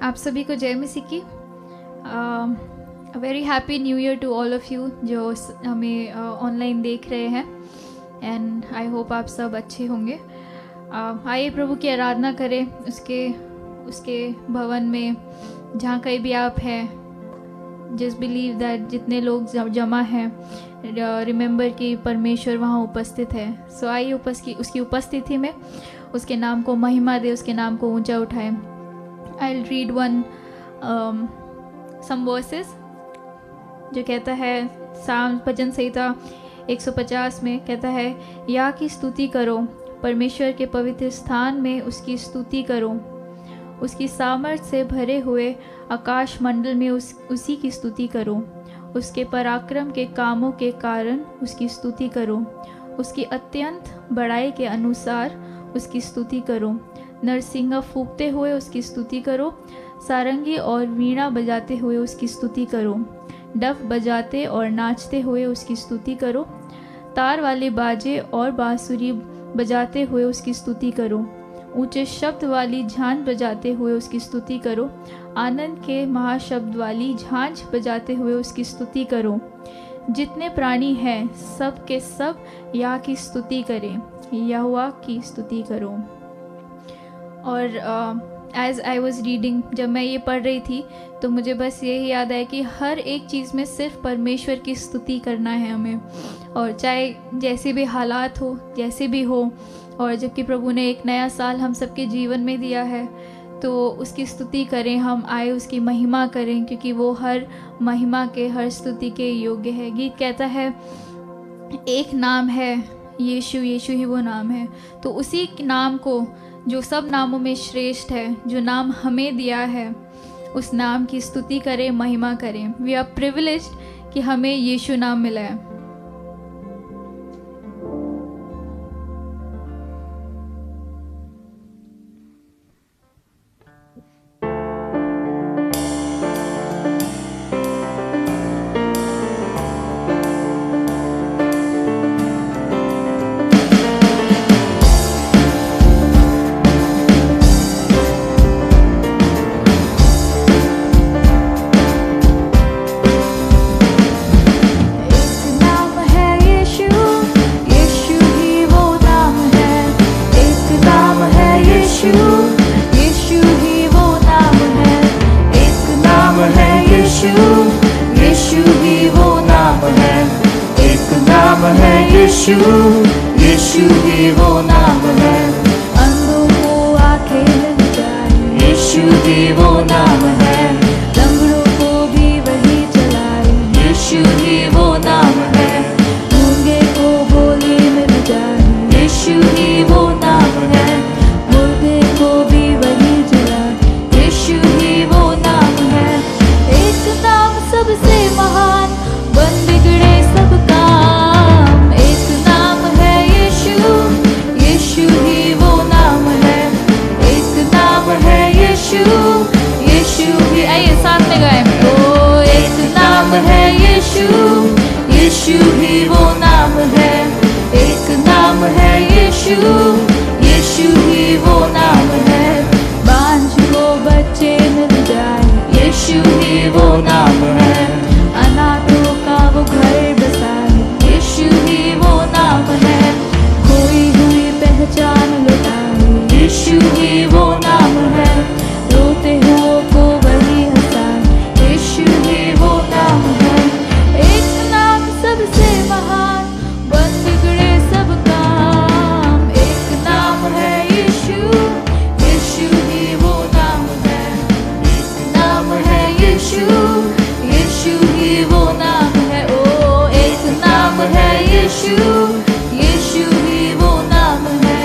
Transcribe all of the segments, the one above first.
आप सभी को जय मसीह की। Very happy new year to all of you जो हमें ऑनलाइन देख रहे हैं, एंड आई होप आप सब अच्छे होंगे। आइए प्रभु की आराधना करें उसके भवन में, जहाँ कहीं भी आप हैं। जस्ट बिलीव दैट जितने लोग जमा हैं, रिमेंबर कि परमेश्वर वहाँ उपस्थित है। सो आइए उसकी उपस्थिति में उसके नाम को महिमा दे, उसके नाम को ऊंचा उठाएं। I'll read some verses जो कहता है, साम भजन संहिता 150 में कहता है, या की स्तुति करो, परमेश्वर के पवित्र स्थान में उसकी स्तुति करो, उसकी सामर्थ्य से भरे हुए आकाश मंडल में उसी की स्तुति करो, उसके पराक्रम के कामों के कारण उसकी स्तुति करो, उसकी अत्यंत बड़ाई के अनुसार उसकी स्तुति करो, नरसिंगा फूंकते हुए उसकी स्तुति करो, सारंगी और वीणा बजाते हुए उसकी स्तुति करो, डफ बजाते और नाचते हुए उसकी स्तुति करो, तार वाले बाजे और बांसुरी बजाते हुए उसकी स्तुति करो, ऊंचे शब्द वाली झांझ बजाते हुए उसकी स्तुति करो, आनंद के महाशब्द वाली झांझ बजाते हुए उसकी स्तुति करो। जितने प्राणी हैं सब के सब या की स्तुति करें, यहोवा की स्तुति करो। और एज आई वॉज रीडिंग, जब मैं ये पढ़ रही थी तो मुझे बस यही याद आया कि हर एक चीज़ में सिर्फ परमेश्वर की स्तुति करना है हमें, और चाहे जैसे भी हालात हो, जैसे भी हो। और जबकि प्रभु ने एक नया साल हम सबके जीवन में दिया है, तो उसकी स्तुति करें, हम आए उसकी महिमा करें, क्योंकि वो हर महिमा के, हर स्तुति के योग्य है। गीत कहता है, एक नाम है यीशु, यीशु ही वो नाम है। तो उसी नाम को जो सब नामों में श्रेष्ठ है, जो नाम हमें दिया है, उस नाम की स्तुति करें, महिमा करें। वी आर प्रिविलेज्ड कि हमें यीशु नाम मिला है। यीशु ही वो नाम है। अंधों को आंखें मिल जाए, यीशु ही वो नाम है। लंगड़ों को भी वही चलाए, यीशु ही वो नाम है। गूंगे को बोली मिल जाए, यीशु ही वो नाम है। मुर्दे को भी वही जलाए, यीशु ही वो नाम है। एक नाम सबसे महान, बन बिगड़े सब काम। एक नाम है यीशु, यीशु ही वो नाम है। एक नाम है यीशु, यीशु ही, आइए साथ में गाएं। ओ एक नाम है यीशु, यीशु ही वो नाम है। एक नाम है यीशु, यीशु ही वो नाम है। बांझ को बच्चे मिल जाए, यीशु ही वो नाम है। अनाथों का वो घर बसाए, यीशु ही वो नाम है। खोई हुई पहचान लुटाए, यीशु ही वो नाम है। रोते हुओं को वही हंसाए, यीशु ही वो नाम है। एक नाम सबसे महान, बन बिगड़े सब काम। एक नाम है यीशु, यीशु ही वो नाम है। एक नाम है यीशु, यीशु ही वो नाम है। ओ एक नाम है यीशु, यीशु ही वो नाम है।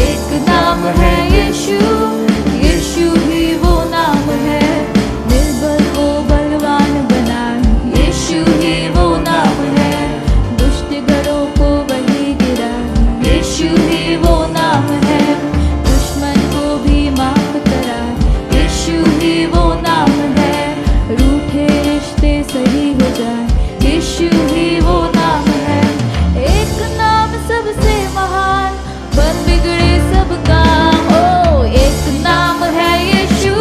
एक नाम है यीशु, यीशु ही वो नाम है। निर्बल को बलवान बनाए, यीशु ही वो नाम है। दुष्ट घरों को वही गिराए, यीशु ही वो नाम है। दुश्मन को भी माफ कराए, यीशु ही वो नाम है। रूठे रिश्ते सही हो जाए, यीशु ही वो नाम है। एक नाम सबसे महान, बन बिगड़े सब काम। ओ एक नाम है यीशु,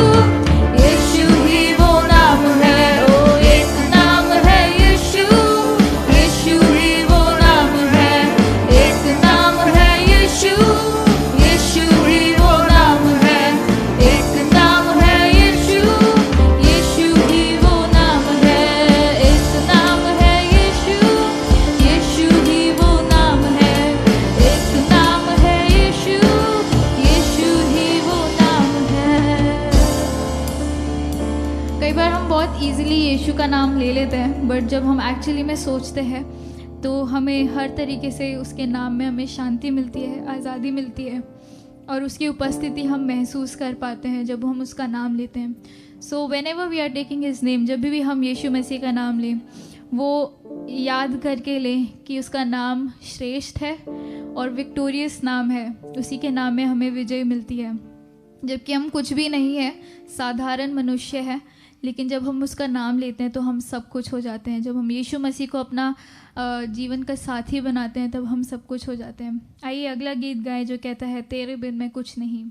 यीशु का नाम ले लेते हैं, बट जब हम एक्चुअली में सोचते हैं तो हमें हर तरीके से उसके नाम में हमें शांति मिलती है, आज़ादी मिलती है, और उसकी उपस्थिति हम महसूस कर पाते हैं जब हम उसका नाम लेते हैं। So whenever we are taking his name, जब भी हम यीशु मसीह का नाम लें, वो याद करके लें कि उसका नाम श्रेष्ठ है और विक्टोरियस नाम है, उसी के नाम में हमें विजय मिलती है। जबकि हम कुछ भी नहीं है, साधारण मनुष्य है, लेकिन जब हम उसका नाम लेते हैं तो हम सब कुछ हो जाते हैं। जब हम यीशु मसीह को अपना जीवन का साथी बनाते हैं तब हम सब कुछ हो जाते हैं। आइए अगला गीत गाएं जो कहता है तेरे बिन मैं कुछ नहीं।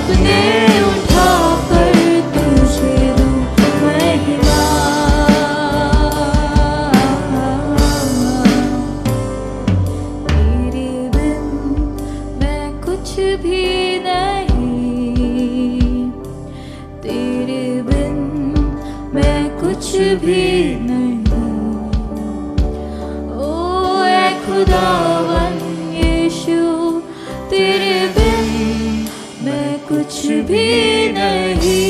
अपने उठाकर तुझे दूं महिमा। तेरे बिन मैं कुछ भी नहीं, तेरे बिन मैं कुछ भी नहीं। ओ ऐ खुदावन यीशु, तेरे बिन मैं कुछ भी नहीं।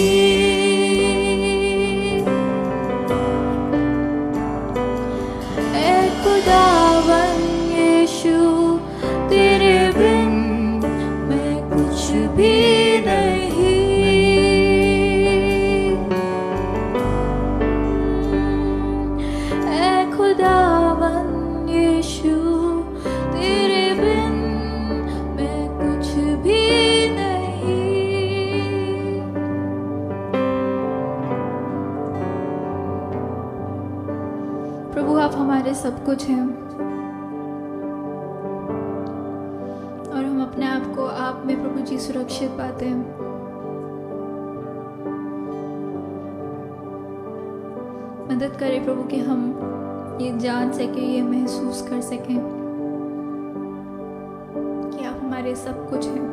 ऐ खुदावन यीशु, तेरे बिन मैं कुछ भी नहीं। ऐ खुदावन यीशु, तेरे बिन मैं कुछ भी नहीं। प्रभु आप हमारे सब कुछ हैं और हम अपने आप को आप में प्रभु जी सुरक्षित पाते हैं। मदद करें प्रभु कि हम ये जान सके, ये महसूस कर सकें कि आप हमारे सब कुछ हैं।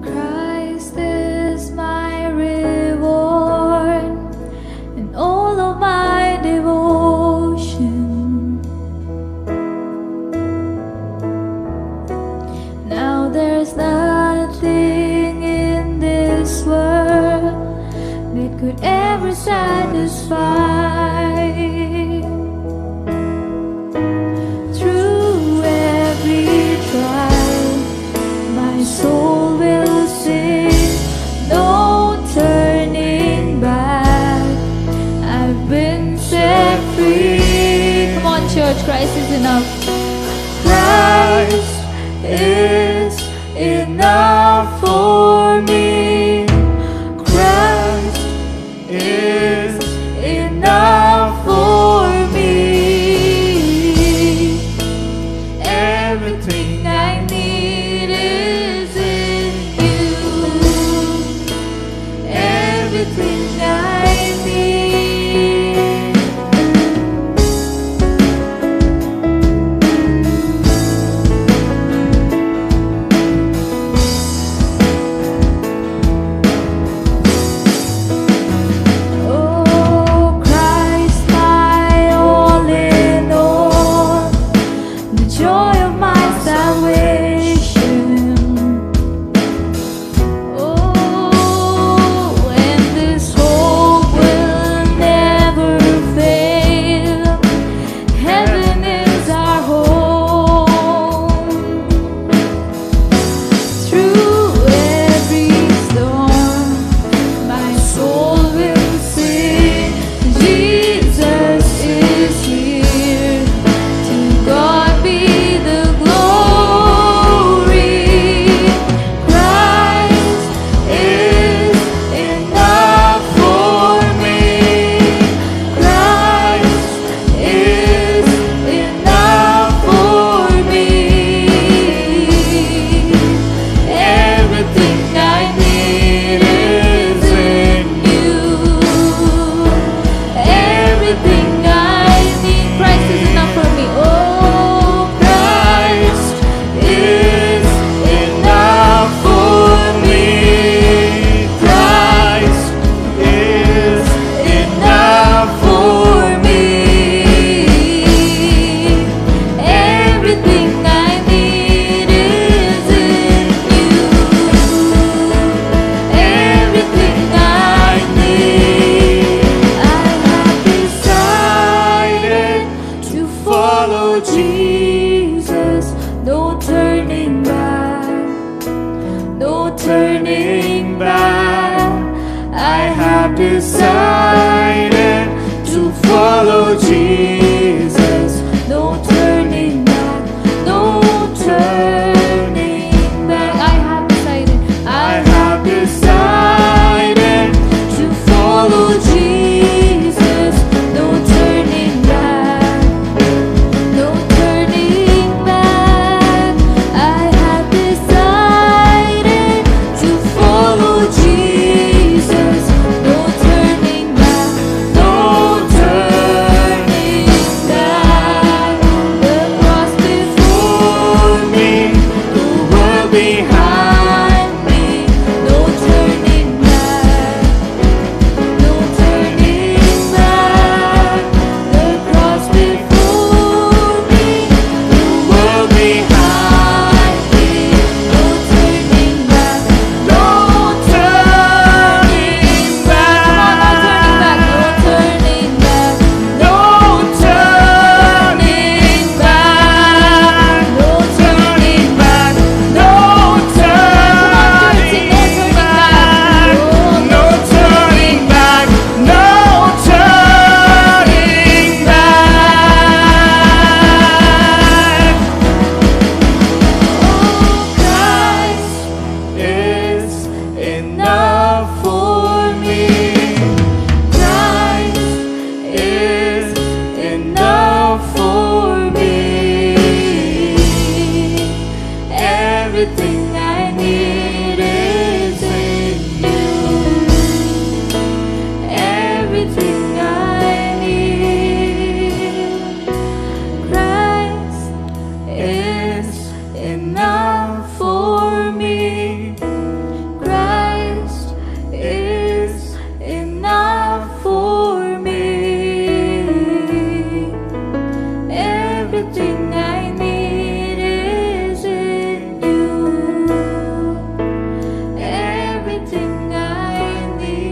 Christ is my reward and all of my devotion. Now there's nothing in this world that could ever satisfy. Through every trial, my soul will sing, no turning back. I've been set free. Come on, church, Christ is enough. Christ is enough for me. Christ is enough for me. Everything I need is in you. Everything I need. Oh, Christ, my all in all, the joy of my salvation. Oh, when this have decided to follow Jesus. No turning back, no turning back. I have decided, I have decided to follow Jesus. No turning back, no turning back. I have decided to follow Jesus. No turning back, no turning back. The cross before me, the world behind me. No turning back, no turning back. The cross before me, the world behind me. No turning back, no turning back. No turning back, no turning back, no turning back. no turning back, no turning back, no turning back. Christ Is enough for me. Christ Is enough for me. everything I need is in you. Everything I need. Christ is enough for me. Christ is enough for me. Everything I need is in you. Everything I need.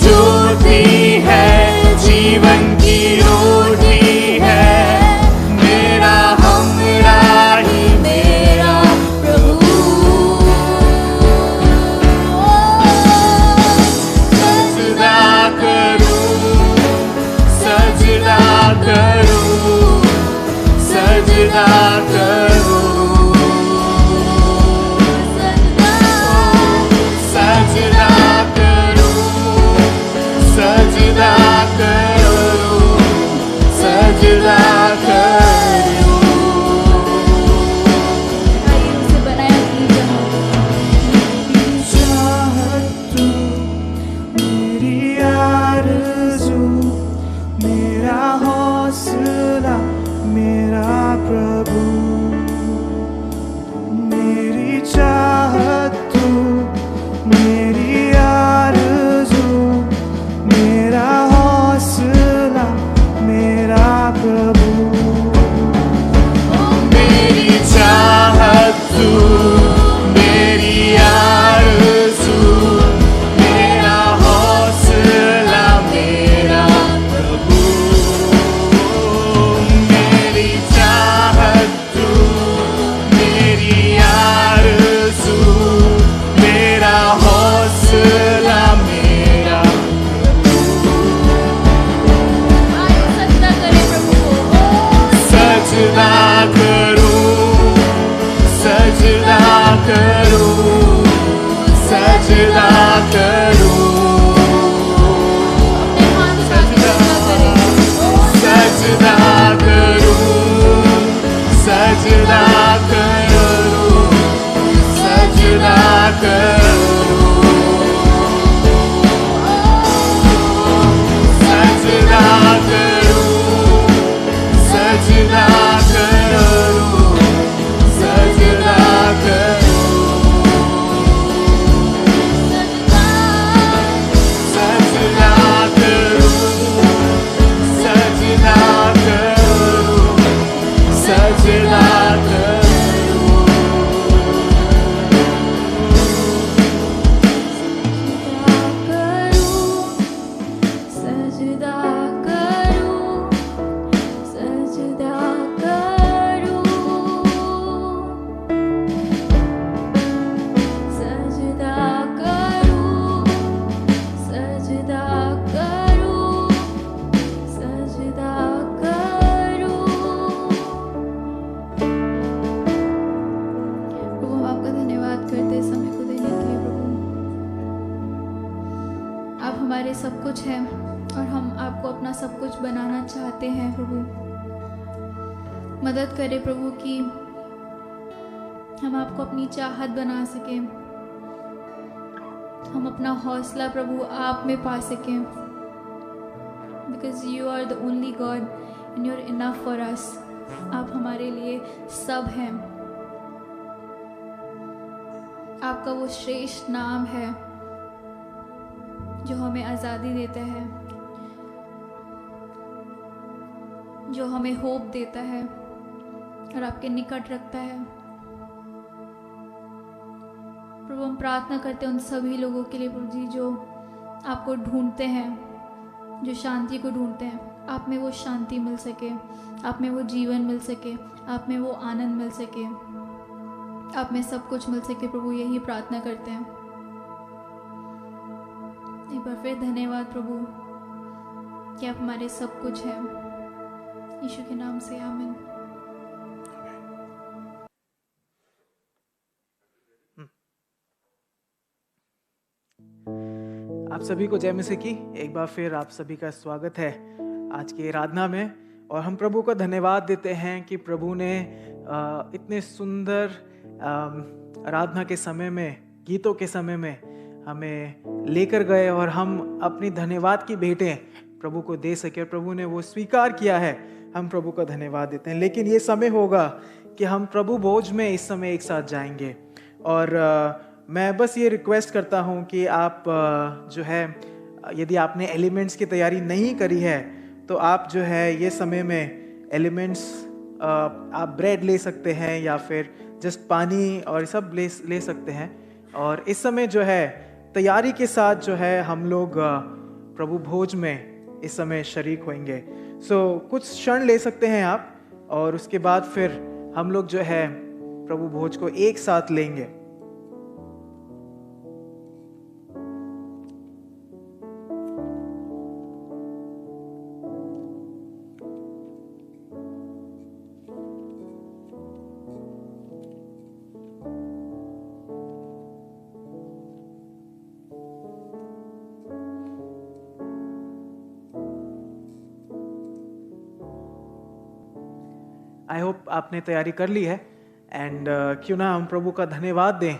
ज्योति है, जीवन की रोटी सजदा करूं, सजदा करूं, सजदा करूं, सजदा करूं। आइए उसे बनाया कीजिए। चाहत तू, मेरी आरज़ू, मेरा हौसला, मेरा प्रभु। मेरी चाहत तू, मेरी आरज़ू, मेरा हौसला, मेरा प्रभु। मेरी चाहत तू, मेरी आरज़ू, मेरा हौसला, मेरा प्रभु। मेरी चाहत तू, मेरी आरज़ू, मेरा हौसला, मेरा आइए सजदा करें प्रभु को। सजदा करूं, सजदा करूं, सजदा करूं, अपने हाथ उठा के सजदा करें। सजदा करूं, सजदा करूं, सजदा करूं, सजदा करूं, सजदा करूं, सजदा हमारे सब कुछ है और हम आपको अपना सब कुछ बनाना चाहते हैं प्रभु। मदद करें प्रभु कि हम आपको अपनी चाहत बना सकें, हम अपना हौसला प्रभु आप में पा सकें, because you are the only God and you are enough for us. आप हमारे लिए सब हैं। आपका वो श्रेष्ठ नाम है जो हमें आज़ादी देता है, जो हमें होप देता है और आपके निकट रखता है। प्रभु हम प्रार्थना करते हैं उन सभी लोगों के लिए प्रभु जी जो आपको ढूंढते हैं, जो शांति को ढूंढते हैं। आप में वो शांति मिल सके, आप में वो जीवन मिल सके, आप में वो आनंद मिल सके, आप में सब कुछ मिल सके प्रभु, यही प्रार्थना करते हैं। एक बार फिर धन्यवाद प्रभु कि आप हमारे सब कुछ हैं। यीशु के नाम से आमीन। आप सभी को जय मसीह की। एक बार फिर आप सभी का स्वागत है आज की आराधना में। और हम प्रभु का धन्यवाद देते हैं कि प्रभु ने इतने सुंदर आराधना के समय में, गीतों के समय में हमें लेकर गए और हम अपनी धन्यवाद की भेंटें प्रभु को दे सके और प्रभु ने वो स्वीकार किया है। हम प्रभु का धन्यवाद देते हैं। लेकिन ये समय होगा कि हम प्रभु भोज में इस समय एक साथ जाएंगे और मैं बस ये रिक्वेस्ट करता हूँ कि आप जो है, यदि आपने एलिमेंट्स की तैयारी नहीं करी है तो आप जो है ये समय में एलिमेंट्स, आप ब्रेड ले सकते हैं या फिर जस्ट पानी और सब ले सकते हैं। और इस समय जो है तैयारी के साथ जो है हम लोग प्रभु भोज में इस समय शरीक होंगे। कुछ क्षण ले सकते हैं आप और उसके बाद फिर हम लोग जो है प्रभु भोज को एक साथ लेंगे। आई होप आपने तैयारी कर ली है। एंड क्यों ना हम प्रभु का धन्यवाद दें,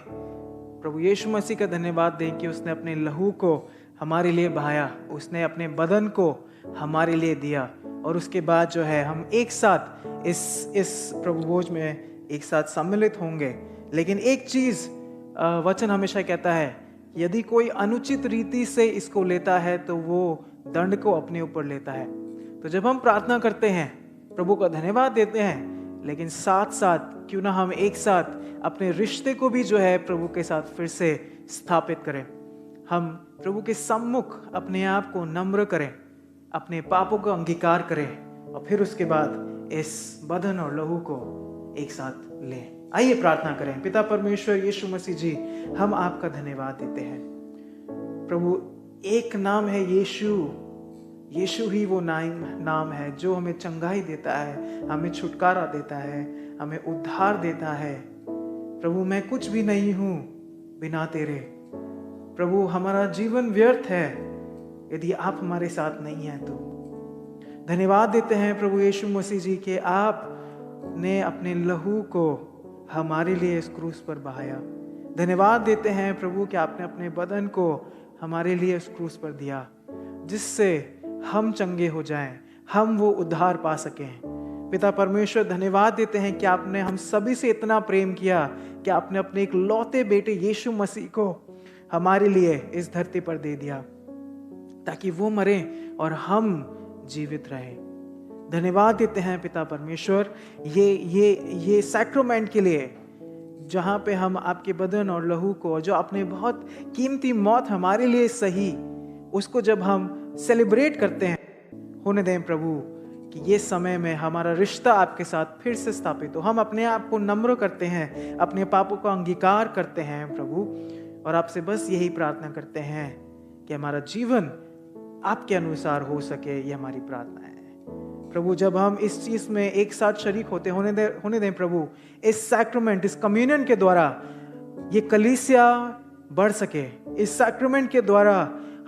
प्रभु यीशु मसीह का धन्यवाद दें कि उसने अपने लहू को हमारे लिए बहाया, उसने अपने बदन को हमारे लिए दिया। और उसके बाद जो है हम एक साथ इस प्रभु भोज में एक साथ सम्मिलित होंगे। लेकिन एक चीज़ वचन हमेशा कहता है, यदि कोई अनुचित रीति से इसको लेता है तो वो दंड को अपने ऊपर लेता है। तो जब हम प्रार्थना करते हैं, प्रभु का धन्यवाद देते हैं, लेकिन साथ साथ क्यों ना हम एक साथ अपने रिश्ते को भी जो है प्रभु के साथ फिर से स्थापित करें। हम प्रभु के सम्मुख अपने आप को नम्र करें, अपने पापों का अंगीकार करें और फिर उसके बाद इस बदन और लहू को एक साथ लें। आइए प्रार्थना करें। पिता परमेश्वर यीशु मसीह जी, हम आपका धन्यवाद देते हैं। प्रभु, एक नाम है यीशु, यीशु ही वो नाम है जो हमें चंगाई देता है, हमें छुटकारा देता है, हमें उद्धार देता है। प्रभु, मैं कुछ भी नहीं हूँ बिना तेरे। प्रभु, हमारा जीवन व्यर्थ है यदि आप हमारे साथ नहीं हैं। तो धन्यवाद देते हैं प्रभु यीशु मसीह जी के आपने अपने लहू को हमारे लिए इस क्रूस पर बहाया। धन्यवाद देते हैं प्रभु कि आपने अपने बदन को हमारे लिए इस क्रूस पर दिया, जिससे हम चंगे हो जाएं, हम वो उद्धार पा सकें। पिता परमेश्वर, धन्यवाद देते हैं कि आपने हम सभी से इतना प्रेम किया कि आपने अपने एक लौते बेटे यीशु मसीह को हमारे लिए इस धरती पर दे दिया, ताकि वो मरे और हम जीवित रहें। धन्यवाद देते हैं पिता परमेश्वर ये सैक्रामेंट के लिए, जहाँ पे हम आपके बदन और लहू को, जो आपने बहुत कीमती मौत हमारे लिए सही, उसको जब हम सेलिब्रेट करते हैं, होने दें प्रभु कि ये समय में हमारा रिश्ता आपके साथ फिर से स्थापित हो। हम अपने आप को नम्र करते हैं, अपने पापों का अंगीकार करते हैं प्रभु, और आपसे बस यही प्रार्थना करते हैं कि हमारा जीवन आपके अनुसार हो सके। ये हमारी प्रार्थना है प्रभु। जब हम इस चीज में एक साथ शरीक होने दें प्रभु, इस सैक्रामेंट, इस कम्युनियन के द्वारा ये कलीसिया बढ़ सके, इस सैक्रामेंट के द्वारा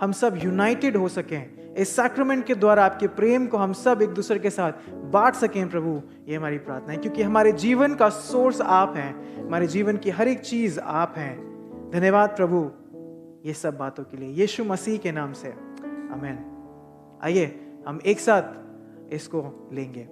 हम सब यूनाइटेड हो सकें, इस सैक्रामेंट के द्वारा आपके प्रेम को हम सब एक दूसरे के साथ बांट सकें प्रभु। ये हमारी प्रार्थना है, क्योंकि हमारे जीवन का सोर्स आप हैं, हमारे जीवन की हर एक चीज आप हैं। धन्यवाद प्रभु ये सब बातों के लिए, यीशु मसीह के नाम से, आमीन। आइए हम एक साथ इसको लेंगे।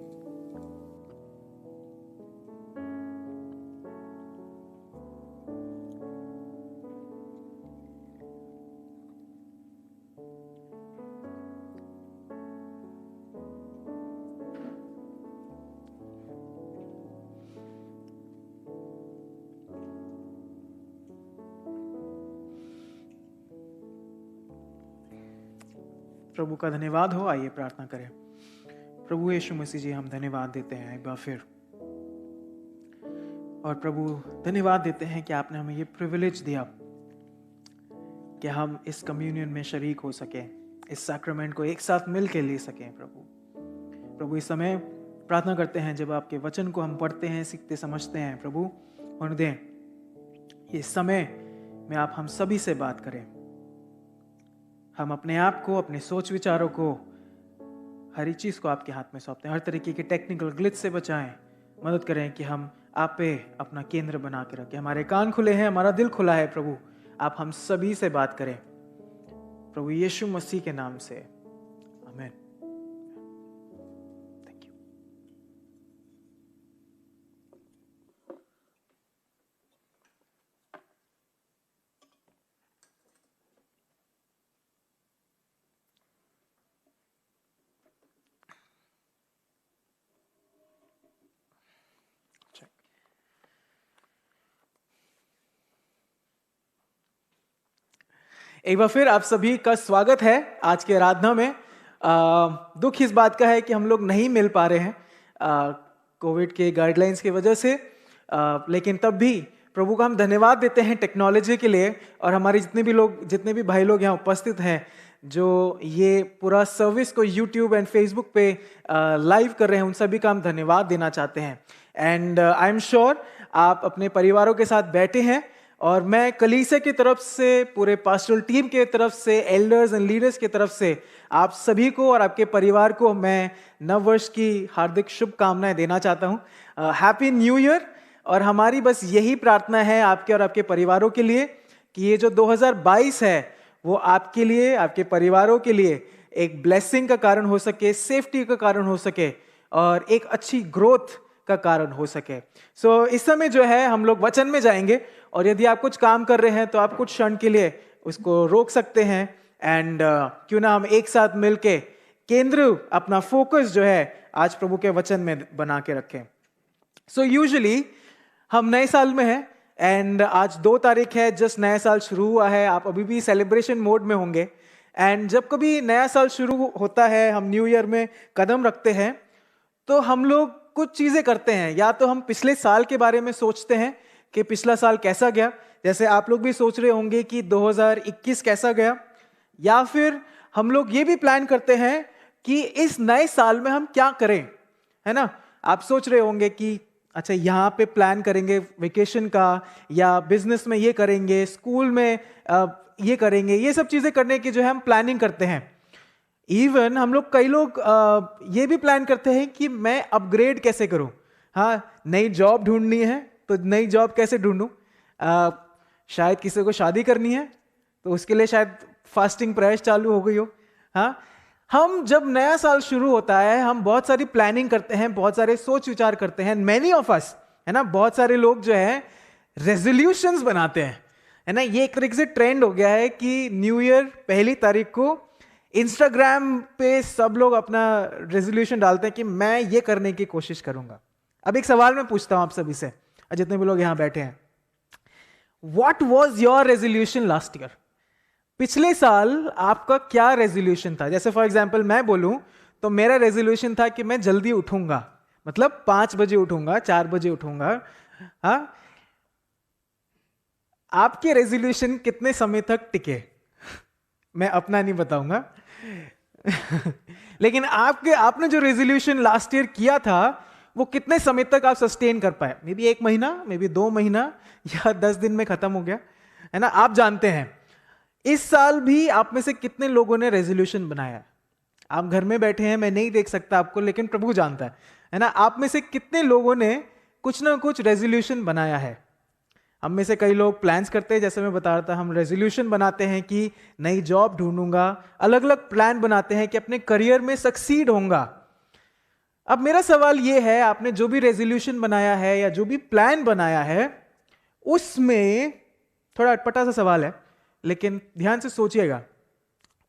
प्रभु का धन्यवाद हो। आइए प्रार्थना करें। प्रभु यीशु मसीह जी, हम धन्यवाद देते हैं एक बार फिर, और प्रभु धन्यवाद देते हैं कि आपने हमें ये प्रिविलेज दिया कि हम इस कम्युनियन में शरीक हो सकें, इस सैक्रामेंट को एक साथ मिल के ले सकें प्रभु। इस समय प्रार्थना करते हैं, जब आपके वचन को हम पढ़ते हैं, सीखते समझते हैं प्रभु, होने दें ये समय में आप हम सभी से बात करें। हम अपने आप को, अपने सोच विचारों को, हर एक चीज़ को आपके हाथ में सौंपते हैं। हर तरीके के टेक्निकल ग्लिच से बचाएं, मदद करें कि हम आप पे अपना केंद्र बना के रखें। हमारे कान खुले हैं, हमारा दिल खुला है प्रभु, आप हम सभी से बात करें प्रभु यीशु मसीह के नाम से, आमीन। Thank you. एक बार फिर आप सभी का स्वागत है आज के आराधना में। दुख इस बात का है कि हम लोग नहीं मिल पा रहे हैं कोविड के गाइडलाइंस की वजह से, लेकिन तब भी प्रभु का हम धन्यवाद देते हैं टेक्नोलॉजी के लिए, और हमारे जितने भी भाई लोग यहाँ उपस्थित हैं जो ये पूरा सर्विस को यूट्यूब एंड फेसबुक पे लाइव कर रहे हैं, उन सभी का हम धन्यवाद देना चाहते हैं। एंड आई एम श्योर आप अपने परिवारों के साथ बैठे हैं, और मैं कलीसिया की तरफ से, पूरे पास्टरल टीम के तरफ से, एल्डर्स एंड लीडर्स की तरफ से आप सभी को और आपके परिवार को मैं नव वर्ष की हार्दिक शुभकामनाएं देना चाहता हूं। Happy new year. और हमारी बस यही प्रार्थना है आपके और आपके परिवारों के लिए कि ये जो 2022 है वो आपके लिए, आपके परिवारों के लिए एक ब्लेसिंग का कारण हो सके, सेफ्टी का कारण हो सके और एक अच्छी ग्रोथ का कारण हो सके। सो इस समय जो है हम लोग वचन में जाएंगे और यदि आप कुछ काम कर रहे हैं तो आप कुछ क्षण के लिए उसको रोक सकते हैं एंड क्यों ना हम एक साथ मिलके केंद्र, अपना फोकस जो है आज प्रभु के वचन में बना के रखें। सो यूजुअली हम नए साल में हैं एंड आज 2 तारीख है, जस्ट नया साल शुरू हुआ है। आप अभी भी सेलिब्रेशन मोड में होंगे एंड जब कभी नया साल शुरू होता है, हम न्यू ईयर में कदम रखते हैं तो हम लोग कुछ चीज़ें करते हैं। या तो हम पिछले साल के बारे में सोचते हैं कि पिछला साल कैसा गया, जैसे आप लोग भी सोच रहे होंगे कि 2021 कैसा गया। या फिर हम लोग ये भी प्लान करते हैं कि इस नए साल में हम क्या करें, है ना। आप सोच रहे होंगे कि अच्छा यहाँ पे प्लान करेंगे वेकेशन का, या बिजनेस में ये करेंगे, स्कूल में ये करेंगे, ये सब चीज़ें करने की जो है हम प्लानिंग करते हैं। इवन हम लोग, कई लोग ये भी प्लान करते हैं कि मैं अपग्रेड कैसे करूं। हाँ, नई जॉब ढूंढनी है तो नई जॉब कैसे ढूंढूं। शायद किसी को शादी करनी है तो उसके लिए शायद फास्टिंग प्रेयर्स चालू हो गई हो। हाँ, हम जब नया साल शुरू होता है हम बहुत सारी प्लानिंग करते हैं, बहुत सारे सोच विचार करते हैं। मैनी ऑफ अस, है ना, बहुत सारे लोग जो है रेजोल्यूशंस बनाते हैं, है ना। ये एक तरीके से ट्रेंड हो गया है कि न्यू ईयर 1 तारीख को इंस्टाग्राम पे सब लोग अपना रेजोल्यूशन डालते हैं कि मैं ये करने की कोशिश करूंगा। अब एक सवाल मैं पूछता हूं आप सभी से, जितने भी लोग यहां बैठे हैं, what was your resolution last year? पिछले साल आपका क्या रेजोल्यूशन था? जैसे फॉर एग्जांपल मैं बोलूं तो मेरा रेजोल्यूशन था कि मैं जल्दी उठूंगा, मतलब 5 बजे उठूंगा, 4 बजे उठूंगा। हाँ, आपके रेजोल्यूशन कितने समय तक टिके? मैं अपना नहीं बताऊंगा लेकिन आपने जो रेजोल्यूशन लास्ट ईयर किया था वो कितने समय तक आप सस्टेन कर पाए? मे बी 1 महीना, मे बी 2 महीना, या 10 दिन में खत्म हो गया, है ना। आप जानते हैं इस साल भी आप में से कितने लोगों ने रेजोल्यूशन बनाया है। आप घर में बैठे हैं, मैं नहीं देख सकता आपको, लेकिन प्रभु जानता है ना। आप में से कितने लोगों ने कुछ ना कुछ रेजोल्यूशन बनाया है। हम में से कई लोग प्लान्स करते हैं, जैसे मैं बता रहा था, हम रेजोल्यूशन बनाते हैं कि नई जॉब ढूंढूंगा, अलग अलग प्लान बनाते हैं कि अपने करियर में सक्सीड होऊंगा। अब मेरा सवाल ये है, आपने जो भी रेजोल्यूशन बनाया है या जो भी प्लान बनाया है उसमें, थोड़ा अटपटा सा सवाल है लेकिन ध्यान से सोचिएगा,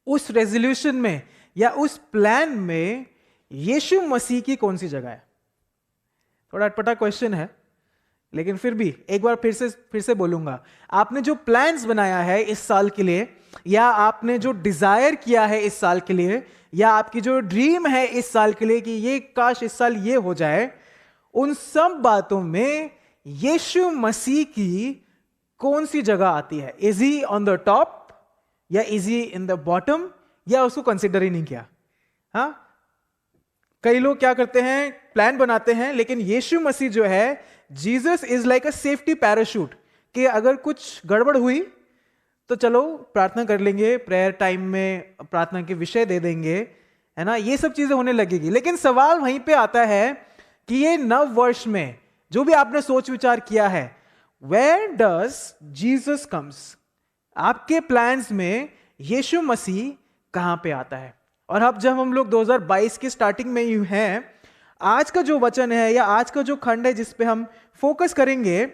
उस रेजोल्यूशन में या उस प्लान में यीशु मसीह की कौन सी जगह है? थोड़ा अटपटा क्वेश्चन है लेकिन फिर भी एक बार फिर से बोलूंगा। आपने जो प्लान्स बनाया है इस साल के लिए, या आपने जो डिजायर किया है इस साल के लिए, या आपकी जो ड्रीम है इस साल के लिए कि ये काश इस साल ये हो जाए, उन सब बातों में यीशु मसीह की कौन सी जगह आती है? Is he on the top या is he in the bottom, या उसको कंसिडर ही नहीं किया? हाँ, कई लोग क्या करते हैं, प्लान बनाते हैं, लेकिन यीशु मसीह जो है, Jesus is like a safety parachute, कि अगर कुछ गड़बड़ हुई तो चलो प्रार्थना कर लेंगे, प्रेयर टाइम में प्रार्थना के विषय दे देंगे, है ना, ये सब चीजें होने लगेगी। लेकिन सवाल वहीं पे आता है कि ये नव वर्ष में जो भी आपने सोच विचार किया है, वेयर डज जीसस कम्स? आपके प्लान्स में यीशु मसीह कहां पे आता है? और अब जब हम लोग 2022 की स्टार्टिंग में ही हैं, आज का जो वचन है या आज का जो खंड है जिस पे हम फोकस करेंगे,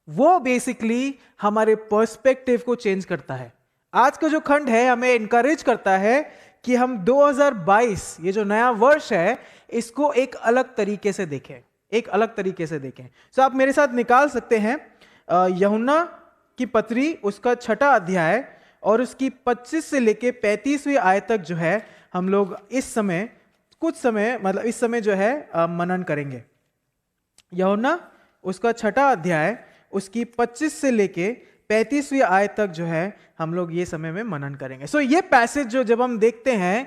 वो बेसिकली हमारे पर्सपेक्टिव को चेंज करता है। आज का जो खंड है हमें इनकरेज करता है कि हम 2022, ये जो नया वर्ष है, इसको एक अलग तरीके से देखें, एक अलग तरीके से देखें। सो आप मेरे साथ निकाल सकते हैं यूहन्ना की पत्री, उसका 6वां अध्याय और उसकी 25 से लेके 35वीं आयत तक जो है हम लोग इस समय कुछ समय, मतलब इस समय जो है मनन करेंगे। यूहन्ना उसका 6वां अध्याय, उसकी 25 से लेके 35वीं आयत तक जो है हम लोग ये समय में मनन करेंगे। सो ये पैसेज जो जब हम देखते हैं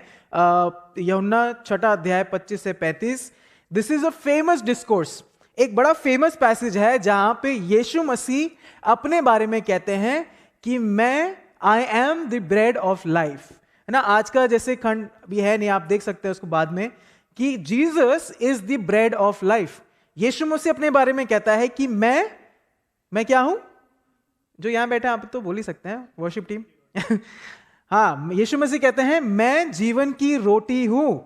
यूहन्ना 6वां अध्याय 25 से 35, this is a famous discourse, एक बड़ा फेमस पैसेज है जहां पे यीशु मसीह अपने बारे में कहते हैं कि मैं, आई am the bread of life, है ना। आज का जैसे खंड भी है नहीं, आप देख सकते हैं उसको बाद में, कि Jesus is the bread of life. यीशु मसीह अपने बारे में कहता है कि मैं क्या हूं? जो यहां बैठे आप तो बोल ही सकते हैं, वर्शिप टीम। हाँ, यीशु मसीह कहते हैं मैं जीवन की रोटी हूं।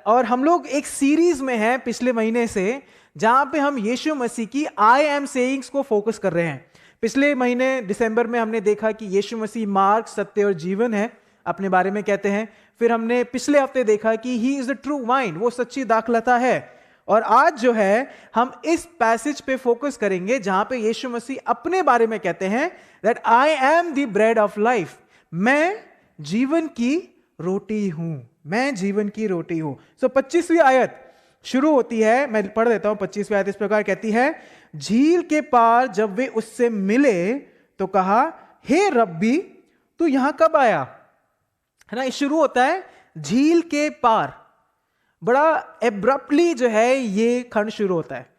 और हम लोग एक सीरीज में हैं पिछले महीने से, जहां पे हम यीशु मसीह की आई एम सेइंग्स को फोकस कर रहे हैं। पिछले महीने दिसंबर में हमने देखा कि यीशु मसीह मार्ग, सत्य और जीवन है, अपने बारे में कहते हैं। फिर हमने पिछले हफ्ते देखा कि he is the true wine, वो सच्ची दाखलता है। और आज जो है हम इस पैसेज पे फोकस करेंगे जहां पे यीशु मसीह अपने बारे में कहते हैं that I am the bread of life, मैं जीवन की रोटी हूं, मैं जीवन की रोटी हूं। सो 25वीं आयत शुरू होती है, मैं पढ़ देता हूं। 25वीं आयत इस प्रकार कहती है, झील के पार जब वे उससे मिले तो कहा, हे रब्बी तू यहां कब आया? है ना, शुरू होता है झील के पार। बड़ा एब्रप्टली जो है ये खंड शुरू होता है।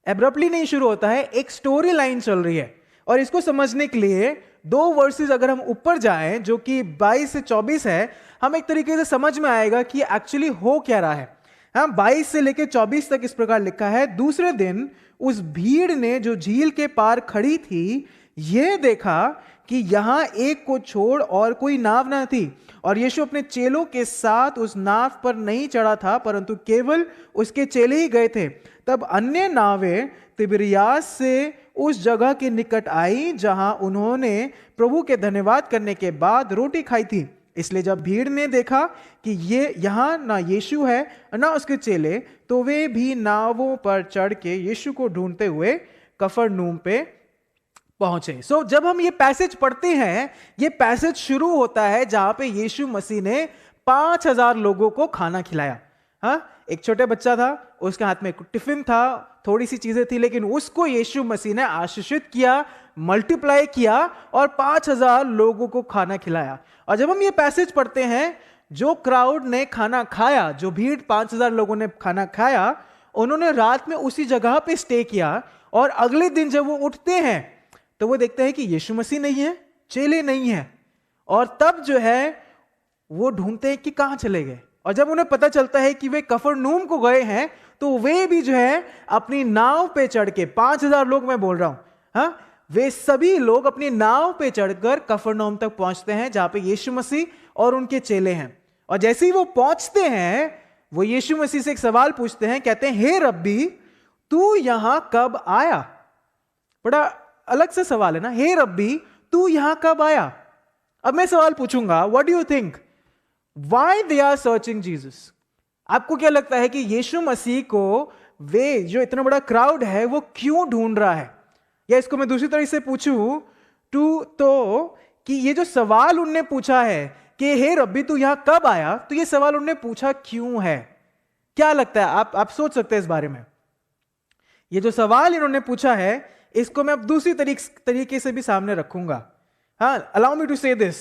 एब्रप्टली नहीं शुरू होता है, एक स्टोरी लाइन चल रही है। और इसको समझने के लिए 2 वर्सेस अगर हम ऊपर जाएं, जो कि 22 से 24 है, हम एक तरीके से समझ में आएगा कि एक्चुअली हो क्या रहा है। हाँ, 22 से लेकर 24 तक इस प्रकार लिखा है, दूसरे दिन उस भीड़ ने जो झील के पार खड़ी थी यह देखा कि यहां एक को छोड़ और कोई नाव न थी, और यीशु अपने चेलों के साथ उस नाव पर नहीं चढ़ा था, परंतु केवल उसके चेले ही गए थे। तब अन्य नावें तिबिरियास से उस जगह के निकट आई जहां उन्होंने प्रभु के धन्यवाद करने के बाद रोटी खाई थी। इसलिए जब भीड़ ने देखा कि ये यहाँ ना यीशु है ना उसके चेले, तो वे भी नावों पर चढ़ के यीशु को ढूंढते हुए कफरनहूम पे पहुंचे। सो जब हम ये पैसेज पढ़ते हैं, ये पैसेज शुरू होता है जहां पे यीशु मसीह ने 5000 लोगों को खाना खिलाया। हाँ, एक छोटे बच्चा था, उसके हाथ में टिफिन था, थोड़ी सी चीजें थी, लेकिन उसको यीशु मसीह ने आशीषित किया, मल्टीप्लाई किया और 5000 लोगों को खाना खिलाया। और जब हम ये पैसेज पढ़ते हैं, जो क्राउड ने खाना खाया, जो भीड़ 5000 लोगों ने खाना खाया, उन्होंने रात में उसी जगह पे स्टे किया। और अगले दिन जब वो उठते हैं तो वो देखते हैं कि यीशु मसीह नहीं है, चेले नहीं है, और तब जो है वो ढूंढते हैं कि कहां चले गए। और जब उन्हें पता चलता है कि वे कफरनहूम को गए हैं, तो वे भी जो है अपनी नाव पे चढ़ के, 5000 लोग मैं बोल रहा हूं, हाँ, वे सभी लोग अपनी नाव पे चढ़कर कफरनहूम तक पहुंचते हैं जहां पे यीशु मसीह और उनके चेले हैं। और जैसे ही वो पहुंचते हैं, वो यीशु मसीह से एक सवाल पूछते हैं, कहते हैं, हे रब्बी तू यहां कब आया? बड़ा अलग से सवाल है ना, हे रब्बी तू यहां कब आया? अब मैं सवाल पूछूंगा, what do you think, why they are searching Jesus? आपको क्या लगता है कि यीशु मसीह को वे जो इतना बड़ा क्राउड है वो क्यों ढूंढ रहा है? या इसको मैं दूसरी तरह से पूछूं तो कि ये जो सवाल उनने पूछा है कि हे रब्बी तू यहां कब आया, तो ये सवाल उनने पूछा क्यों है? क्या लगता है, आप सोच सकते हैं इस बारे में। ये जो सवाल इन्होंने पूछा है, इसको मैं अब दूसरी तरीके से भी सामने रखूंगा। हाँ, अलाउ मी टू से दिस,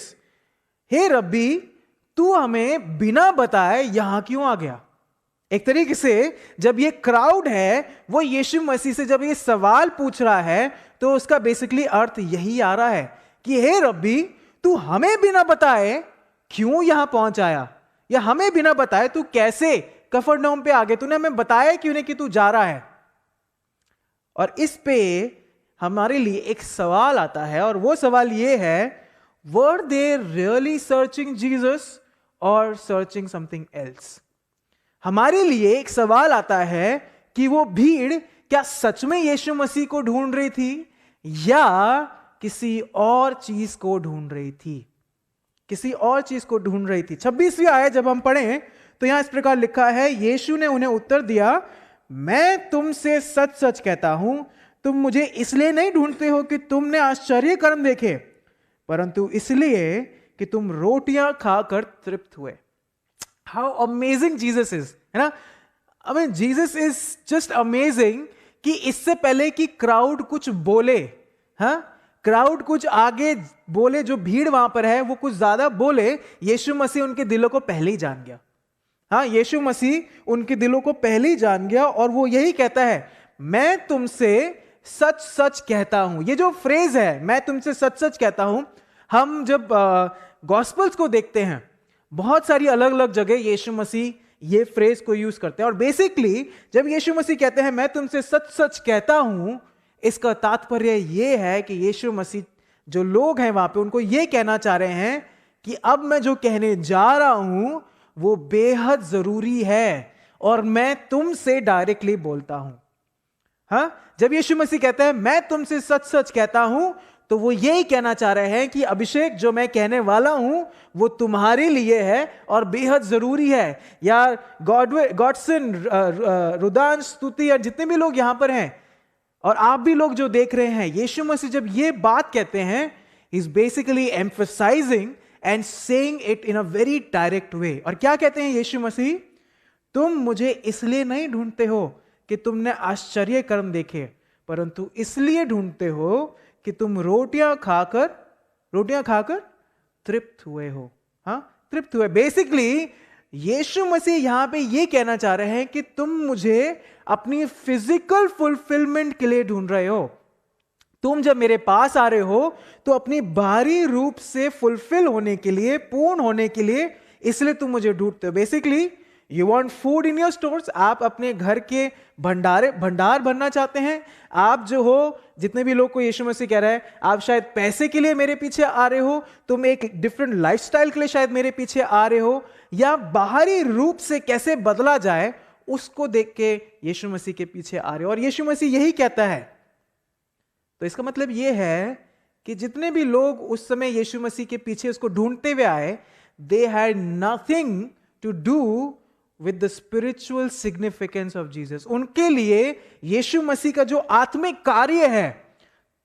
हे रब्बी तू हमें बिना बताए यहां क्यों आ गया? एक तरीके से जब ये क्राउड है वो यीशु मसीह से जब ये सवाल पूछ रहा है, तो उसका बेसिकली अर्थ यही आ रहा है कि हे रब्बी तू हमें बिना बताए क्यों यहां पहुंच आया, या हमें बिना बताए तू कैसे कफरनहूम पे आ गया, तूने हमें बताया क्यों नहीं कि तू जा रहा है? और इस पे हमारे लिए एक सवाल आता है, और वो सवाल ये है, वर दे रियली सर्चिंग जीसस और सर्चिंग समथिंग एल्स? हमारे लिए एक सवाल आता है कि वो भीड़ क्या सच में यीशु मसीह को ढूंढ रही थी या किसी और चीज को ढूंढ रही थी? किसी और चीज को ढूंढ रही थी। 26वीं आयत जब हम पढ़ें तो यहां इस प्रकार लिखा है, यीशु ने उन्हें उत्तर दिया, मैं तुमसे सच सच कहता हूं, तुम मुझे इसलिए नहीं ढूंढते हो कि तुमने आश्चर्य कर्म देखे, परंतु इसलिए कि तुम रोटियां खाकर तृप्त हुए। हाउ अमेजिंग जीसस इज, है ना। I mean Jesus is just amazing कि इससे पहले कि क्राउड कुछ बोले, हाँ, क्राउड कुछ आगे बोले, जो भीड़ वहां पर है वो कुछ ज्यादा बोले, यीशु मसीह उनके दिलों को पहले ही जान गया। हाँ, यीशु मसीह उनके दिलों को पहले ही जान गया, और वो यही कहता है, मैं तुमसे सच सच कहता हूं। ये जो फ्रेज है, मैं तुमसे सच सच कहता हूं, हम जब गॉस्पल्स को देखते हैं, बहुत सारी अलग अलग जगह यीशु मसीह ये फ्रेज को यूज करते हैं। और बेसिकली जब यीशु मसीह कहते हैं मैं तुमसे सच सच कहता हूं, इसका तात्पर्य ये है कि यीशु मसीह जो लोग हैं वहां पे उनको ये कहना चाह रहे हैं कि अब मैं जो कहने जा रहा हूं वो बेहद जरूरी है और मैं तुमसे डायरेक्टली बोलता हूं। हाँ, जब यीशु मसीह कहता है मैं तुमसे सच सच कहता हूं, तो वो यही कहना चाह रहे हैं कि अभिषेक जो मैं कहने वाला हूं वो तुम्हारे लिए है और बेहद जरूरी है। या गॉडसन, रुदान, स्तुति और जितने भी लोग यहां पर हैं और आप भी लोग जो देख रहे हैं, यीशु मसीह जब ये बात कहते हैं, is basically emphasising and saying it in a very direct way. और क्या कहते हैं यीशु मसीह? तुम मुझे इसलिए नहीं ढूंढते हो कि तुमने आश्चर्य कर्म देखे, परंतु इसलिए ढूंढते हो कि तुम रोटियां खाकर तृप्त हुए हो। हाँ, तृप्त हुए। बेसिकली यीशु मसीह यहां पे ये कहना चाह रहे हैं कि तुम मुझे अपनी फिजिकल फुलफिलमेंट के लिए ढूंढ रहे हो। तुम जब मेरे पास आ रहे हो तो अपनी बाहरी रूप से फुलफिल होने के लिए, पूर्ण होने के लिए, इसलिए तुम मुझे ढूंढते हो। Basically you want food in your stores, आप अपने घर के भंडार भरना चाहते हैं। आप जो हो, जितने भी लोग को यीशु मसीह कह रहा है, आप शायद पैसे के लिए मेरे पीछे आ रहे हो, तुम एक डिफरेंट लाइफस्टाइल के लिए शायद मेरे पीछे आ रहे हो, या बाहरी रूप से कैसे बदला जाए उसको देख के यीशु मसीह के पीछे आ रहे हो। और यीशु मसीह यही कहता है। तो इसका मतलब यह है कि जितने भी लोग उस समय यीशु मसीह के पीछे उसको ढूंढते हुए आए, they had nothing to do with the spiritual significance of Jesus. उनके लिए यीशु मसीह का जो आत्मिक कार्य है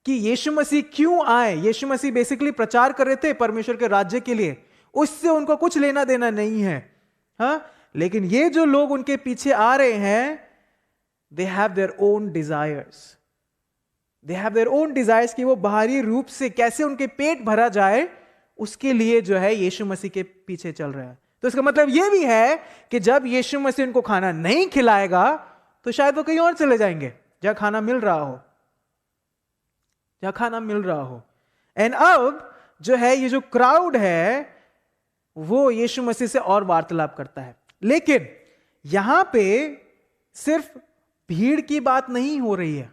कि यीशु मसीह क्यों आए, यीशु मसीह बेसिकली प्रचार कर रहे थे परमेश्वर के राज्य के लिए, उससे उनको कुछ लेना देना नहीं है। हाँ, लेकिन ये जो लोग उनके पीछे आ रहे हैं, they have their own desires, they have their own desires कि वो बाहरी रूप से कैसे उनके पेट भरा जाए, उसके लिए जो है यीशु मसीह के पीछे चल रहा है। तो इसका मतलब यह भी है कि जब यीशु मसीह उनको खाना नहीं खिलाएगा तो शायद वो कहीं और चले जाएंगे जहां खाना मिल रहा हो, जहां खाना मिल रहा हो। एंड अब जो है ये जो क्राउड है वो यीशु मसीह से और वार्तालाप करता है। लेकिन यहां पे सिर्फ भीड़ की बात नहीं हो रही है।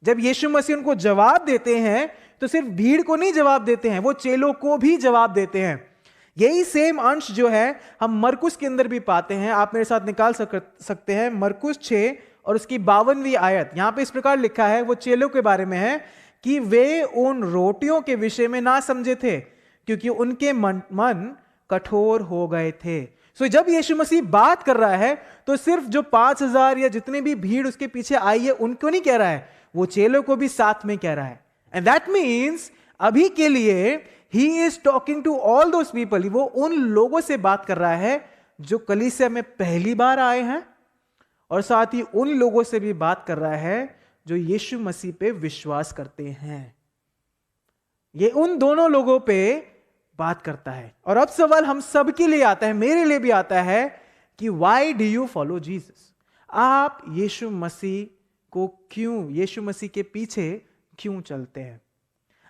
जब यीशु मसीह उनको जवाब देते हैं तो सिर्फ भीड़ को नहीं जवाब देते हैं, वो चेलों को भी जवाब देते हैं। यही सेम अंश जो है हम मरकुस के अंदर भी पाते हैं। आप मेरे साथ निकाल सकते हैं मरकुस 6 और उसकी 52वीं आयत। यहां पे इस प्रकार लिखा है, वो चेलों के बारे में है कि वे उन रोटियों के विषय में ना समझे थे क्योंकि उनके मन कठोर हो गए थे। सो जब यीशु मसीह बात कर रहा है तो सिर्फ जो 5000 या जितने भी भीड़ उसके पीछे आई है उनको नहीं कह रहा है, वो चेलों को भी साथ में कह रहा है। एंड दैट मीन्स अभी के लिए He is talking to all those people. वो उन लोगों से बात कर रहा है जो कलीसिया में पहली बार आए हैं, और साथ ही उन लोगों से भी बात कर रहा है जो यीशु मसीह पे विश्वास करते हैं। ये उन दोनों लोगों पे बात करता है। और अब सवाल हम सबके लिए आता है, मेरे लिए भी आता है कि why do you follow Jesus? आप यीशु मसीह को क्यों, यीशु मसीह के पीछे क्यों चलते हैं?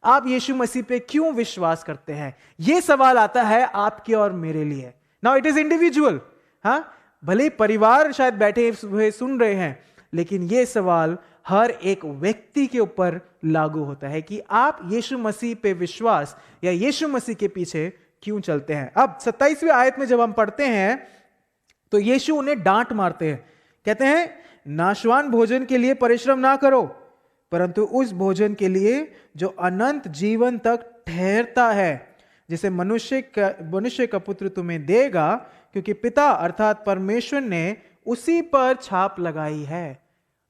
आप यीशु मसीह पे क्यों विश्वास करते हैं? यह सवाल आता है आपके और मेरे लिए। Now it is individual. हाँ, भले परिवार शायद बैठे हुए सुन रहे हैं, लेकिन यह सवाल हर एक व्यक्ति के ऊपर लागू होता है कि आप यीशु मसीह पे विश्वास या यीशु मसीह के पीछे क्यों चलते हैं। अब 27वीं आयत में जब हम पढ़ते हैं तो यीशु उन्हें डांट मारते हैं। कहते हैं, नाशवान भोजन के लिए परिश्रम ना करो, परंतु उस भोजन के लिए जो अनंत जीवन तक ठहरता है, जिसे मनुष्य का पुत्र तुम्हें देगा, क्योंकि पिता अर्थात परमेश्वर ने उसी पर छाप लगाई है।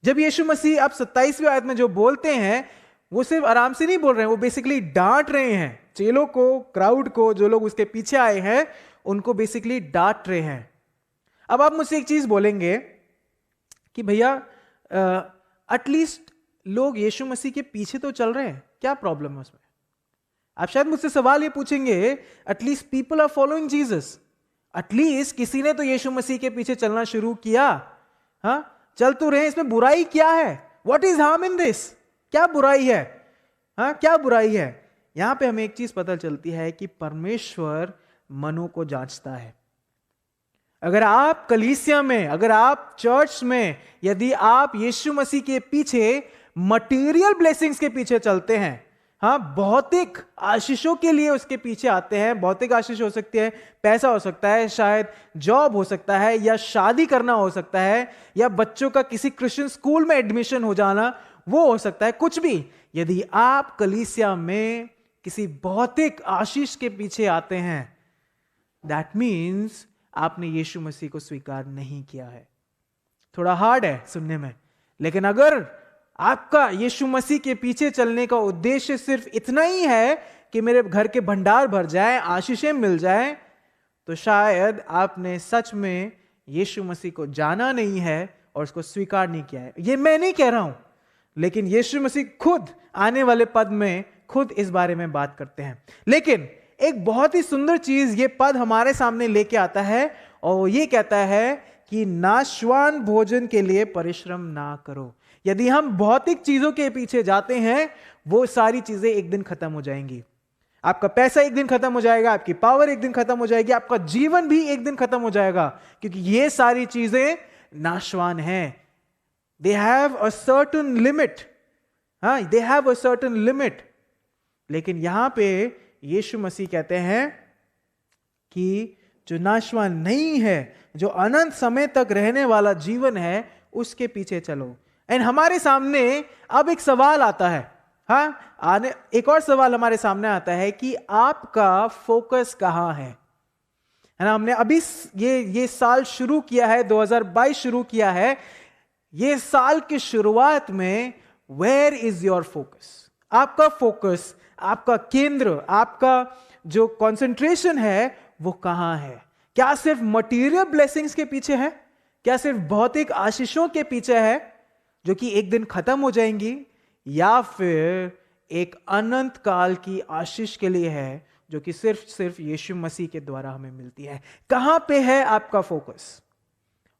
जब यीशु मसीह अब 27वीं आयत में जो बोलते हैं वो सिर्फ आराम से नहीं बोल रहे हैं, वो बेसिकली डांट रहे हैं चेलों को, क्राउड को, जो लोग उसके पीछे आए हैं उनको बेसिकली डांट रहे हैं। अब आप मुझसे एक चीज बोलेंगे कि भैया एटलीस्ट लोग यीशु मसीह के पीछे तो चल रहे हैं, क्या प्रॉब्लम है उसमें? आप शायद मुझसे सवाल ये पूछेंगे, at least people are following Jesus, at least किसी ने तो यीशु मसीह के पीछे चलना शुरू किया। हाँ, चल तो रहे, इसमें बुराई क्या है? What is harm in this? क्या बुराई है? हाँ, क्या बुराई है? यहां पे हमें एक चीज पता चलती है कि परमेश्वर मनों को जांचता है। अगर आप कलीसिया में, अगर आप चर्च में, यदि आप यीशु मसीह के पीछे मटेरियल ब्लेसिंग्स के पीछे चलते हैं, हाँ, भौतिक आशीषों के लिए उसके पीछे आते हैं, भौतिक आशीष हो सकती है, पैसा हो सकता है, शायद जॉब हो सकता है, या शादी करना हो सकता है, या बच्चों का किसी क्रिश्चियन स्कूल में एडमिशन हो जाना, वो हो सकता है, कुछ भी। यदि आप कलीसिया में किसी भौतिक आशीष के पीछे आते हैं, दैट मीन्स आपने यीशु मसीह को स्वीकार नहीं किया है। थोड़ा हार्ड है सुनने में, लेकिन अगर आपका यीशु मसीह के पीछे चलने का उद्देश्य सिर्फ इतना ही है कि मेरे घर के भंडार भर जाए, आशीषें मिल जाए, तो शायद आपने सच में यीशु मसीह को जाना नहीं है और उसको स्वीकार नहीं किया है। ये मैं नहीं कह रहा हूं, लेकिन यीशु मसीह खुद आने वाले पद में खुद इस बारे में बात करते हैं। लेकिन एक बहुत ही सुंदर चीज ये पद हमारे सामने लेके आता है, और ये कहता है कि नाशवान भोजन के लिए परिश्रम ना करो। यदि हम भौतिक चीजों के पीछे जाते हैं, वो सारी चीजें एक दिन खत्म हो जाएंगी। आपका पैसा एक दिन खत्म हो जाएगा, आपकी पावर एक दिन खत्म हो जाएगी, आपका जीवन भी एक दिन खत्म हो जाएगा, क्योंकि ये सारी चीजें नाशवान हैं। They have a certain limit, हाँ, they have a certain limit. लेकिन यहां पे यीशु मसीह कहते हैं कि जो नाशवान नहीं है, जो अनंत समय तक रहने वाला जीवन है, उसके पीछे चलो। एंड हमारे सामने अब एक सवाल आता है, हाँ, एक और सवाल हमारे सामने आता है कि आपका फोकस कहां है ना। हमने अभी ये साल शुरू किया है, 2022 शुरू किया है। ये साल की शुरुआत में वेयर इज योर फोकस? आपका फोकस, आपका केंद्र, आपका जो कंसंट्रेशन है, वो कहां है? क्या सिर्फ मटेरियल ब्लेसिंग्स के पीछे है? क्या सिर्फ भौतिक आशीषों के पीछे है जो कि एक दिन खत्म हो जाएंगी, या फिर एक अनंत काल की आशीष के लिए है जो कि सिर्फ यीशु मसीह के द्वारा हमें मिलती है? कहां पे है आपका focus?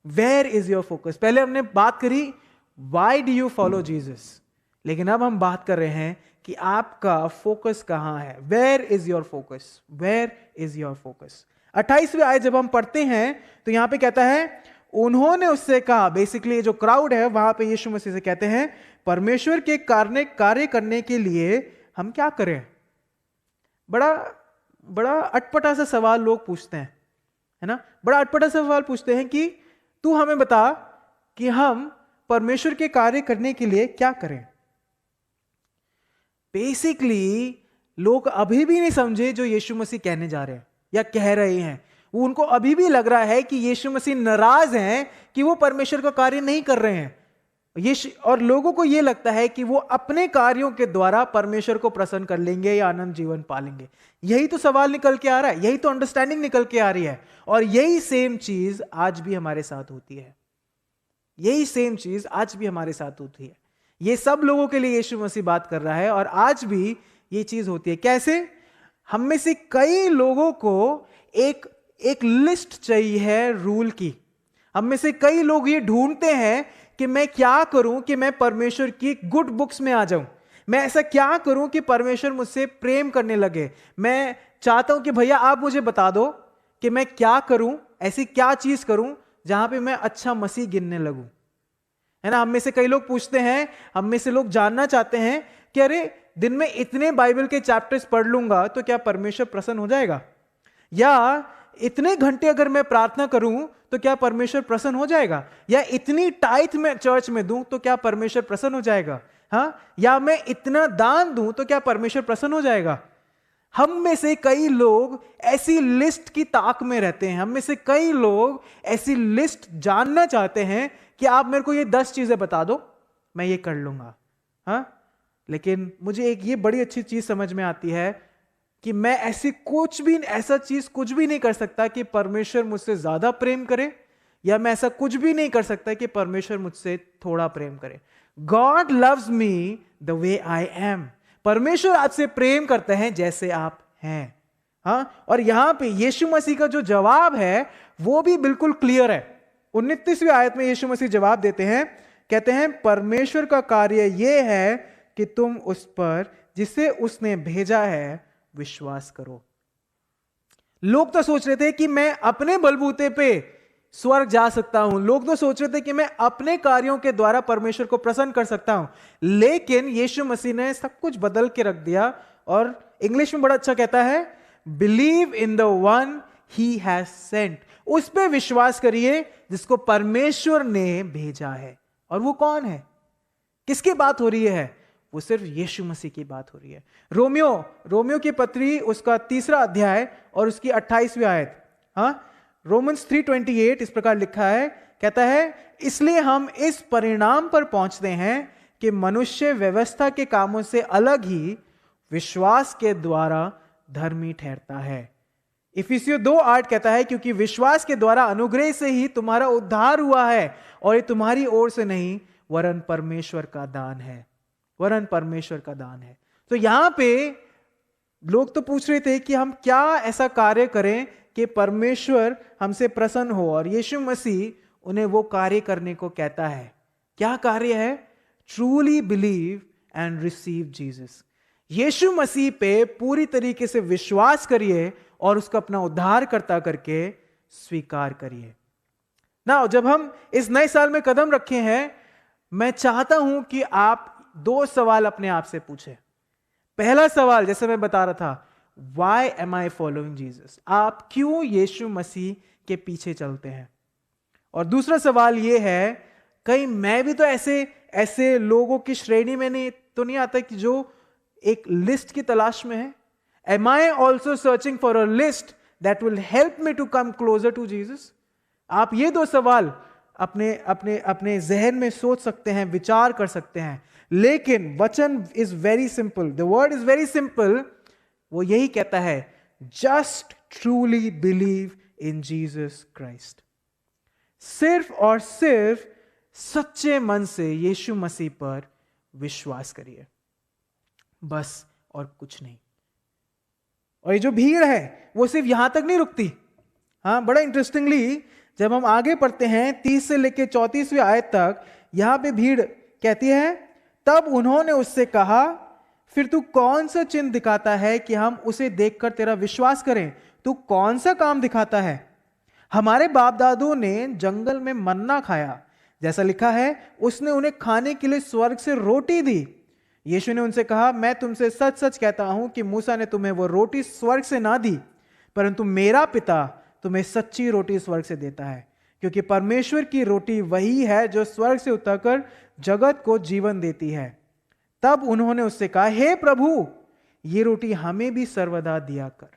Where is your focus? पहले हमने बात करी why do you follow Jesus, लेकिन अब हम बात कर रहे हैं कि आपका फोकस कहां है। Where is your focus? Where is your focus? 28वें आयत जब हम पढ़ते हैं तो यहां पे कहता है, उन्होंने उससे कहा, बेसिकली जो क्राउड है वहां पे यीशु मसीह से कहते हैं, परमेश्वर के कार्य करने के लिए हम क्या करें? बड़ा अटपटा सा सवाल लोग पूछते हैं, है ना। बड़ा अटपटा सा सवाल पूछते हैं कि तू हमें बता कि हम परमेश्वर के कार्य करने के लिए क्या करें। बेसिकली लोग अभी भी नहीं समझे जो यीशु मसीह कहने जा रहे हैं या कह रहे हैं। उनको अभी भी लग रहा है कि यीशु मसीह नाराज हैं कि वो परमेश्वर का कार्य नहीं कर रहे हैं। और लोगों को यह लगता है कि वो अपने कार्यों के द्वारा परमेश्वर को प्रसन्न कर लेंगे या आनंद जीवन पालेंगे। यही तो सवाल निकल के आ रहा है, यही तो अंडरस्टैंडिंग निकल के आ रही है। और यही सेम चीज आज भी हमारे साथ होती है। यही सेम चीज आज भी हमारे साथ होती है। ये सब लोगों के लिए यीशु मसीह बात कर रहा है, और आज भी ये चीज होती है। कैसे? हम में से कई लोगों को एक लिस्ट चाहिए है रूल की। हम में से कई लोग ये ढूंढते हैं कि मैं क्या करूं कि मैं परमेश्वर की गुड बुक्स में आ जाऊं। मैं ऐसा क्या करूं कि परमेश्वर मुझसे प्रेम करने लगे। मैं चाहता हूं कि भैया आप मुझे बता दो कि मैं क्या करूं, ऐसी क्या चीज करूं जहां पे मैं अच्छा मसीह गिनने लगूं, है ना। हम में से कई लोग पूछते हैं, हम में से लोग जानना चाहते हैं कि अरे दिन में इतने बाइबल के चैप्टर्स पढ़ लूंगा तो क्या परमेश्वर प्रसन्न हो जाएगा, या इतने घंटे अगर मैं प्रार्थना करूं तो क्या परमेश्वर प्रसन्न हो जाएगा, या इतनी टाइथ में चर्च में दूं तो क्या परमेश्वर प्रसन्न हो जाएगा, हाँ, या मैं इतना दान दूं तो क्या परमेश्वर प्रसन्न हो जाएगा। हम में से कई लोग ऐसी लिस्ट की ताक में रहते हैं। हम में से कई लोग ऐसी लिस्ट जानना चाहते हैं कि आप मेरे को ये 10 चीजें बता दो, मैं ये कर लूंगा, हाँ। लेकिन मुझे एक ये बड़ी अच्छी चीज समझ में आती है कि मैं ऐसा चीज कुछ भी नहीं कर सकता कि परमेश्वर मुझसे ज्यादा प्रेम करे, या मैं ऐसा कुछ भी नहीं कर सकता कि परमेश्वर मुझसे थोड़ा प्रेम करे। God loves me the way I am. परमेश्वर आपसे प्रेम करते हैं जैसे आप हैं, हाँ। और यहां पे यीशु मसीह का जो जवाब है वो भी बिल्कुल क्लियर है। 29वीं आयत में यीशु मसीह जवाब देते हैं, कहते हैं, परमेश्वर का कार्य यह है कि तुम उस पर जिसे उसने भेजा है विश्वास करो। लोग तो सोच रहे थे कि मैं अपने बलबूते पे स्वर्ग जा सकता हूं, लोग तो सोच रहे थे कि मैं अपने कार्यों के द्वारा परमेश्वर को प्रसन्न कर सकता हूं, लेकिन यीशु मसीह ने सब कुछ बदल के रख दिया और इंग्लिश में बड़ा अच्छा कहता है, believe in the one he has sent. उस पे विश्वास करिए जिसको परमेश्वर ने भेजा है। और वो कौन है? किसकी बात हो रही है? वो सिर्फ यीशु मसीह की बात हो रही है। रोमियो की पत्री उसका 3 अध्याय और उसकी 28वीं आयत, हाँ, रोमन्स 3:28 इस प्रकार लिखा है, कहता है, इसलिए हम इस परिणाम पर पहुंचते हैं कि मनुष्य व्यवस्था के कामों से अलग ही विश्वास के द्वारा धर्मी ठहरता है। इफिसियों 2:8 कहता है, क्योंकि विश्वास के द्वारा अनुग्रह से ही तुम्हारा उद्धार हुआ है और ये तुम्हारी ओर से नहीं वरन परमेश्वर का दान है, वरन परमेश्वर का दान है। तो यहां पे लोग तो पूछ रहे थे कि हम क्या ऐसा कार्य करें कि परमेश्वर हमसे प्रसन्न हो, और यीशु मसीह उन्हें वो कार्य करने को कहता है। क्या कार्य है? Truly believe and receive Jesus. यीशु मसीह पे पूरी तरीके से विश्वास करिए और उसको अपना उद्धारकर्ता करके स्वीकार करिए ना। जब हम इस नए साल में कदम रखे हैं, मैं चाहता हूं कि आप 2 सवाल अपने आप से पूछें। पहला सवाल, जैसे मैं बता रहा था, Why am I following Jesus? आप क्यों यीशु मसीह के पीछे चलते हैं? और दूसरा सवाल यह है, कहीं मैं भी तो ऐसे लोगों की श्रेणी में नहीं आता कि जो एक लिस्ट की तलाश में है? Am I also searching for a list that will help me to come closer to Jesus? आप ये 2 सवाल अपने जहन में सोच सकते हैं, विचार कर सकते हैं। लेकिन वचन is very simple, the word is very simple. वो यही कहता है, just truly believe in Jesus Christ. सिर्फ और सिर्फ सच्चे मन से यीशु मसीह पर विश्वास करिए, बस और कुछ नहीं। और ये जो भीड़ है वो सिर्फ यहां तक नहीं रुकती। हाँ, बड़ा इंटरेस्टिंगली जब हम आगे पढ़ते हैं 30 से लेकर 34वीं आयत तक, यहां पे भीड़ कहती है, तब उन्होंने उससे कहा, फिर तू कौन सा चिन्ह दिखाता है कि हम उसे देखकर तेरा विश्वास करें? तू कौन सा काम दिखाता है? हमारे बाप दादों ने जंगल में मन्ना खाया, जैसा लिखा है, उसने उन्हें खाने के लिए स्वर्ग से रोटी दी। यीशु ने उनसे कहा, मैं तुमसे सच सच कहता हूं कि मूसा ने तुम्हें वो रोटी स्वर्ग से ना दी, परंतु मेरा पिता तुम्हें सच्ची रोटी स्वर्ग से देता है, क्योंकि परमेश्वर की रोटी वही है जो स्वर्ग से उतरकर जगत को जीवन देती है। तब उन्होंने उससे कहा, हे प्रभु, ये रोटी हमें भी सर्वदा दिया कर।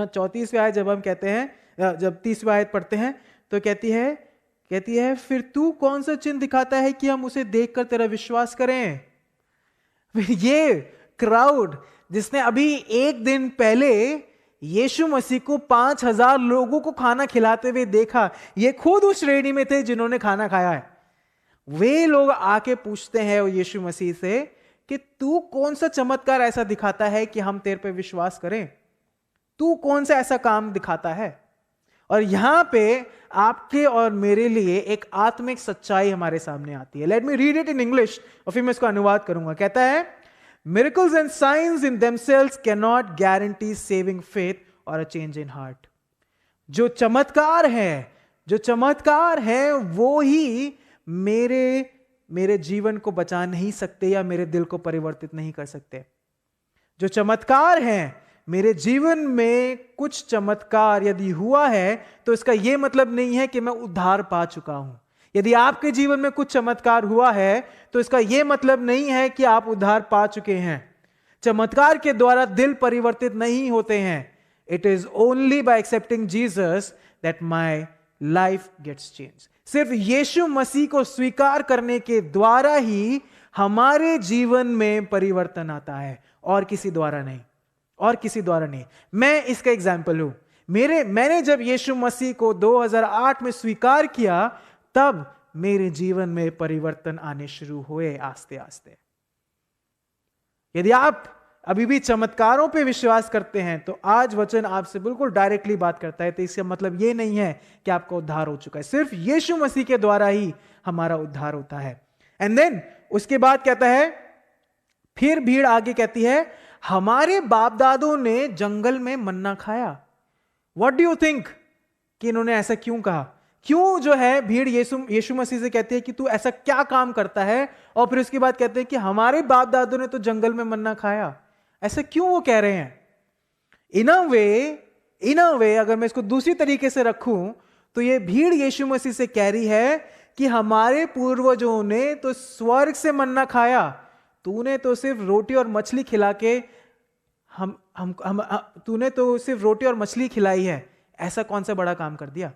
34वीं आयत जब हम कहते हैं, जब 30वीं आयत पढ़ते हैं तो कहती है, फिर तू कौन सा चिन्ह दिखाता है कि हम उसे देखकर तेरा विश्वास करें? ये क्राउड जिसने अभी एक दिन पहले यीशु मसीह को 5000 लोगों को खाना खिलाते हुए देखा, ये खुद उस श्रेणी में थे जिन्होंने खाना खाया है। वे लोग आके पूछते हैं यीशु मसीह से कि तू कौन सा चमत्कार ऐसा दिखाता है कि हम तेरे पे विश्वास करें? तू कौन सा ऐसा काम दिखाता है? और यहां पे आपके और मेरे लिए एक आत्मिक सच्चाई हमारे सामने आती है। Let me read it in English और फिर मैं इसको अनुवाद करूंगा। कहता है, miracles and signs in themselves cannot guarantee saving faith or a change in heart. जो चमत्कार है वो ही मेरे जीवन को बचा नहीं सकते या मेरे दिल को परिवर्तित नहीं कर सकते। जो चमत्कार है, मेरे जीवन में कुछ चमत्कार यदि हुआ है तो इसका यह मतलब नहीं है कि मैं उद्धार पा चुका हूं। यदि आपके जीवन में कुछ चमत्कार हुआ है तो इसका यह मतलब नहीं है कि आप उद्धार पा चुके हैं। चमत्कार के द्वारा दिल परिवर्तित नहीं होते हैं। It is only by accepting Jesus that my life gets change. सिर्फ यीशु मसीह को स्वीकार करने के द्वारा ही हमारे जीवन में परिवर्तन आता है, और किसी द्वारा नहीं, और किसी द्वारा नहीं। मैं इसका एग्जाम्पल हूं। मैंने जब यीशु मसीह को 2008 में स्वीकार किया, तब मेरे जीवन में परिवर्तन आने शुरू हुए आस्ते आस्ते। यदि आप अभी भी चमत्कारों पे विश्वास करते हैं तो आज वचन आपसे बिल्कुल डायरेक्टली बात करता है। तो इसका मतलब यह नहीं है कि आपका उद्धार हो चुका है। सिर्फ यीशु मसीह के द्वारा ही हमारा उद्धार होता है। एंड देन उसके बाद कहता है, फिर भीड़ आगे कहती है, हमारे बाप दादों ने जंगल में मन्ना खाया। व्हाट डू यू थिंक कि इन्होंने ऐसा क्यों कहा? क्यों जो है भीड़ यीशु मसीह से कहती है कि तू ऐसा क्या काम करता है, और फिर उसके बाद कहते हैं कि हमारे बाप दादों ने तो जंगल में मन्ना खाया? ऐसा क्यों वो कह रहे हैं? इन अ वे अगर मैं इसको दूसरी तरीके से रखूं तो ये भीड़ यीशु मसीह से कह रही है कि हमारे पूर्वजों ने तो स्वर्ग से मन्ना खाया, तूने तो सिर्फ रोटी और मछली खिला के तूने तो सिर्फ रोटी और मछली खिलाई है, ऐसा कौन सा बड़ा काम कर दिया?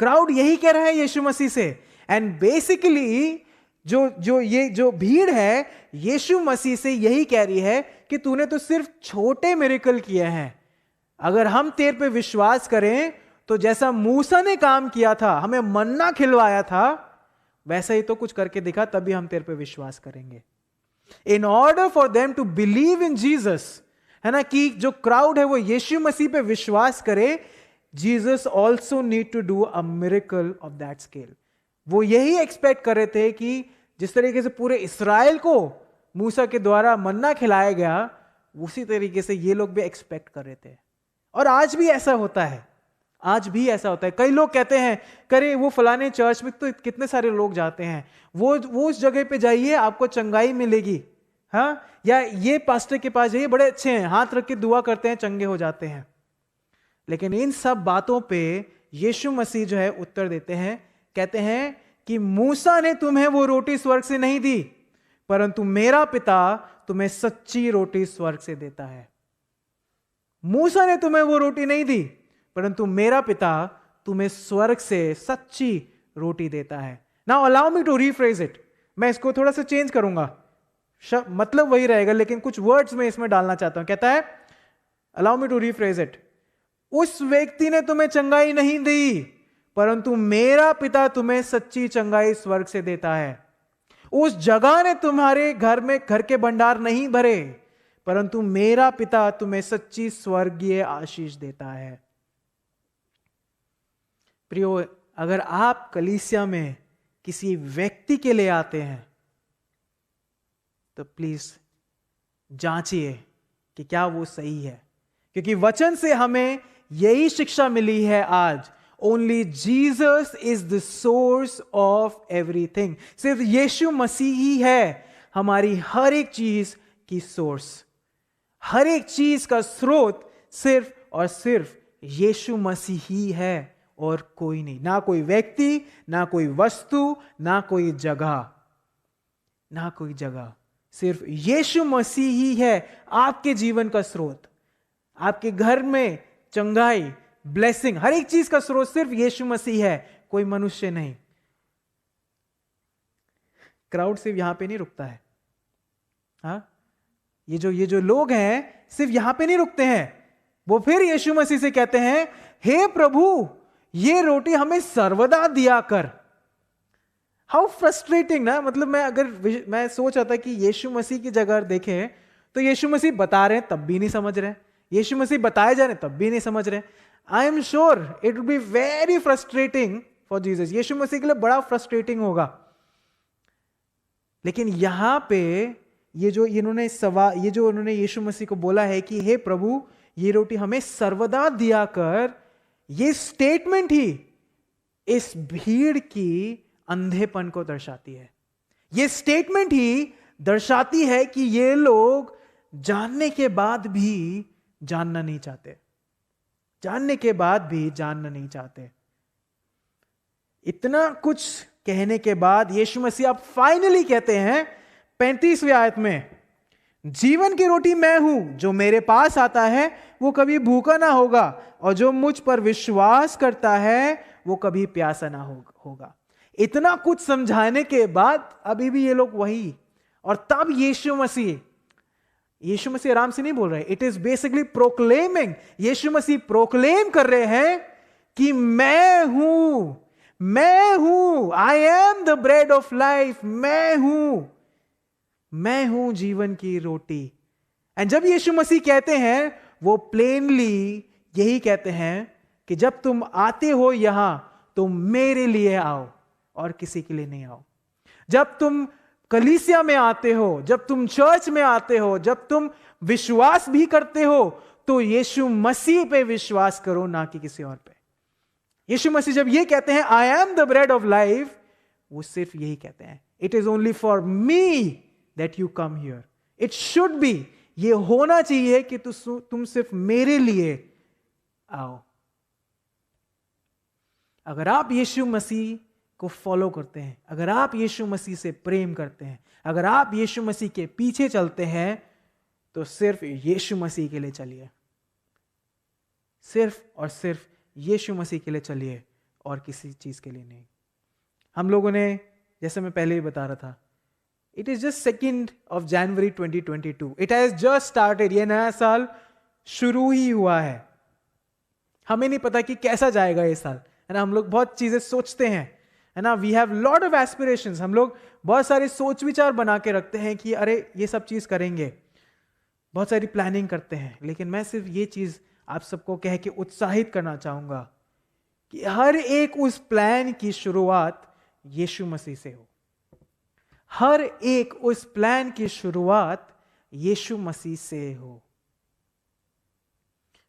क्राउड यही कह रहा है यीशु मसीह से। एंड बेसिकली जो भीड़ है यीशु मसीह से यही कह रही है कि तूने तो सिर्फ छोटे मिरेकल किए हैं, अगर हम तेरे पे विश्वास करें तो जैसा मूसा ने काम किया था, हमें मन्ना खिलवाया था, वैसा ही तो कुछ करके दिखा, तभी हम तेरे पे विश्वास करेंगे। In order for them to believe in Jesus, है ना, कि जो क्राउड है वो यीशु मसीह पे विश्वास करे, Jesus also need to do a miracle of that scale. वो यही एक्सपेक्ट कर रहे थे कि जिस तरीके से पूरे इस्राएल को मूसा के द्वारा मन्ना खिलाया गया, उसी तरीके से ये लोग भी एक्सपेक्ट कर रहे थे। और आज भी ऐसा होता है, आज भी ऐसा होता है। कई लोग कहते हैं करे वो फलाने चर्च में तो कितने सारे लोग जाते हैं, वो उस जगह पे जाइए आपको चंगाई मिलेगी, हाँ, या ये पास्टर के पास जाइए बड़े अच्छे हैं, हाथ रख के दुआ करते हैं चंगे हो जाते हैं। लेकिन इन सब बातों पे यीशु मसीह जो है उत्तर देते हैं, कहते हैं कि मूसा ने तुम्हें वो रोटी स्वर्ग से नहीं दी, परंतु मेरा पिता तुम्हें सच्ची रोटी स्वर्ग से देता है। मूसा ने तुम्हें वो रोटी नहीं दी, परंतु मेरा पिता तुम्हें स्वर्ग से सच्ची रोटी देता है। Now allow me to rephrase it, मैं इसको थोड़ा सा चेंज करूंगा, मतलब वही रहेगा लेकिन कुछ वर्ड्स में इसमें डालना चाहता हूं। कहता है, allow me to rephrase it, उस व्यक्ति ने तुम्हें चंगाई नहीं दी, परंतु मेरा पिता तुम्हें सच्ची चंगाई स्वर्ग से देता है। उस जगह ने तुम्हारे घर में घर के भंडार नहीं भरे, परंतु मेरा पिता तुम्हें सच्ची स्वर्गीय आशीष देता है। प्रियो, अगर आप कलीसिया में किसी व्यक्ति के लिए आते हैं तो प्लीज जांचिए कि क्या वो सही है, क्योंकि वचन से हमें यही शिक्षा मिली है आज, only Jesus is the source of everything. सिर्फ यीशु मसीह ही है हमारी हर एक चीज की सोर्स, हर एक चीज का स्रोत सिर्फ और सिर्फ यीशु मसीह ही है और कोई नहीं। ना कोई व्यक्ति, ना कोई वस्तु, ना कोई जगह, ना कोई जगह, सिर्फ यीशु मसीह ही है आपके जीवन का स्रोत। आपके घर में चंगाई, ब्लेसिंग, हर एक चीज का स्रोत सिर्फ यीशु मसीह है, कोई मनुष्य नहीं। क्राउड सिर्फ यहां पे नहीं रुकता है, हाँ, ये जो लोग हैं सिर्फ यहां पे नहीं रुकते हैं, वो फिर यीशु मसीह से कहते हैं, हे प्रभु ये रोटी हमें सर्वदा दिया कर। हाउ फ्रस्ट्रेटिंग ना, मतलब मैं सोच रहा था कि यीशु मसीह की जगह देखें तो यीशु मसीह बता रहे हैं तब भी नहीं समझ रहे, यीशु मसीह बताए जा रहे हैं तब भी नहीं समझ रहे। I am sure it would be very frustrating for Jesus, यीशु मसीह के लिए बड़ा फ्रस्ट्रेटिंग होगा। लेकिन यहां पे ये जो उन्होंने यीशु मसीह को बोला है कि हे प्रभु ये रोटी हमें सर्वदा दिया कर, ये स्टेटमेंट ही इस भीड़ की अंधेपन को दर्शाती है। ये स्टेटमेंट ही दर्शाती है कि ये लोग जानने के बाद भी जानना नहीं चाहते, जानने के बाद भी जानना नहीं चाहते। इतना कुछ कहने के बाद यीशु मसीह अब फाइनली कहते हैं 35वीं आयत में, जीवन की रोटी मैं हूं, जो मेरे पास आता है वो कभी भूखा ना होगा, और जो मुझ पर विश्वास करता है वो कभी प्यासा ना होगा। इतना कुछ समझाने के बाद अभी भी ये लोग वही, और तब यीशु मसीह आराम से नहीं बोल रहे, इट इज बेसिकली प्रोक्लेमिंग। यीशु मसीह प्रोक्लेम कर रहे हैं कि मैं हूं, I am the bread of life, मैं हूं जीवन की रोटी। एंड जब यीशु मसीह कहते हैं वो प्लेनली यही कहते हैं कि जब तुम आते हो यहां तो मेरे लिए आओ और किसी के लिए नहीं आओ। जब तुम कलीसिया में आते हो, जब तुम चर्च में आते हो, जब तुम विश्वास भी करते हो, तो यीशु मसीह पे विश्वास करो, ना कि किसी और पे। यीशु मसीह जब ये कहते हैं आई am the bread of life, वो सिर्फ यही कहते हैं, it is only for me that you come here. It should be, ये होना चाहिए कि तुम सिर्फ मेरे लिए आओ। अगर आप यीशु मसीह को फॉलो करते हैं, अगर आप यीशु मसीह से प्रेम करते हैं, अगर आप यीशु मसीह के पीछे चलते हैं, तो सिर्फ यीशु मसीह के लिए चलिए, सिर्फ और सिर्फ यीशु मसीह के लिए चलिए, और किसी चीज के लिए नहीं। हम लोगों ने, जैसे मैं पहले ही बता रहा था, it is just 2 January 2022, it has just started. ये नया साल शुरू ही हुआ है। हमें नहीं पता कि कैसा जाएगा ये साल, है ना। हम लोग बहुत चीजें सोचते हैं, है ना। We have lot of aspirations, हम लोग बहुत सारे सोच विचार बना के रखते हैं कि अरे ये सब चीज करेंगे, बहुत सारी प्लानिंग करते हैं। लेकिन मैं सिर्फ ये चीज आप सबको कह के उत्साहित करना चाहूंगा कि हर एक उस प्लान की शुरुआत यीशु मसीह से हो। हर एक उस प्लान की शुरुआत यीशु मसीह से हो।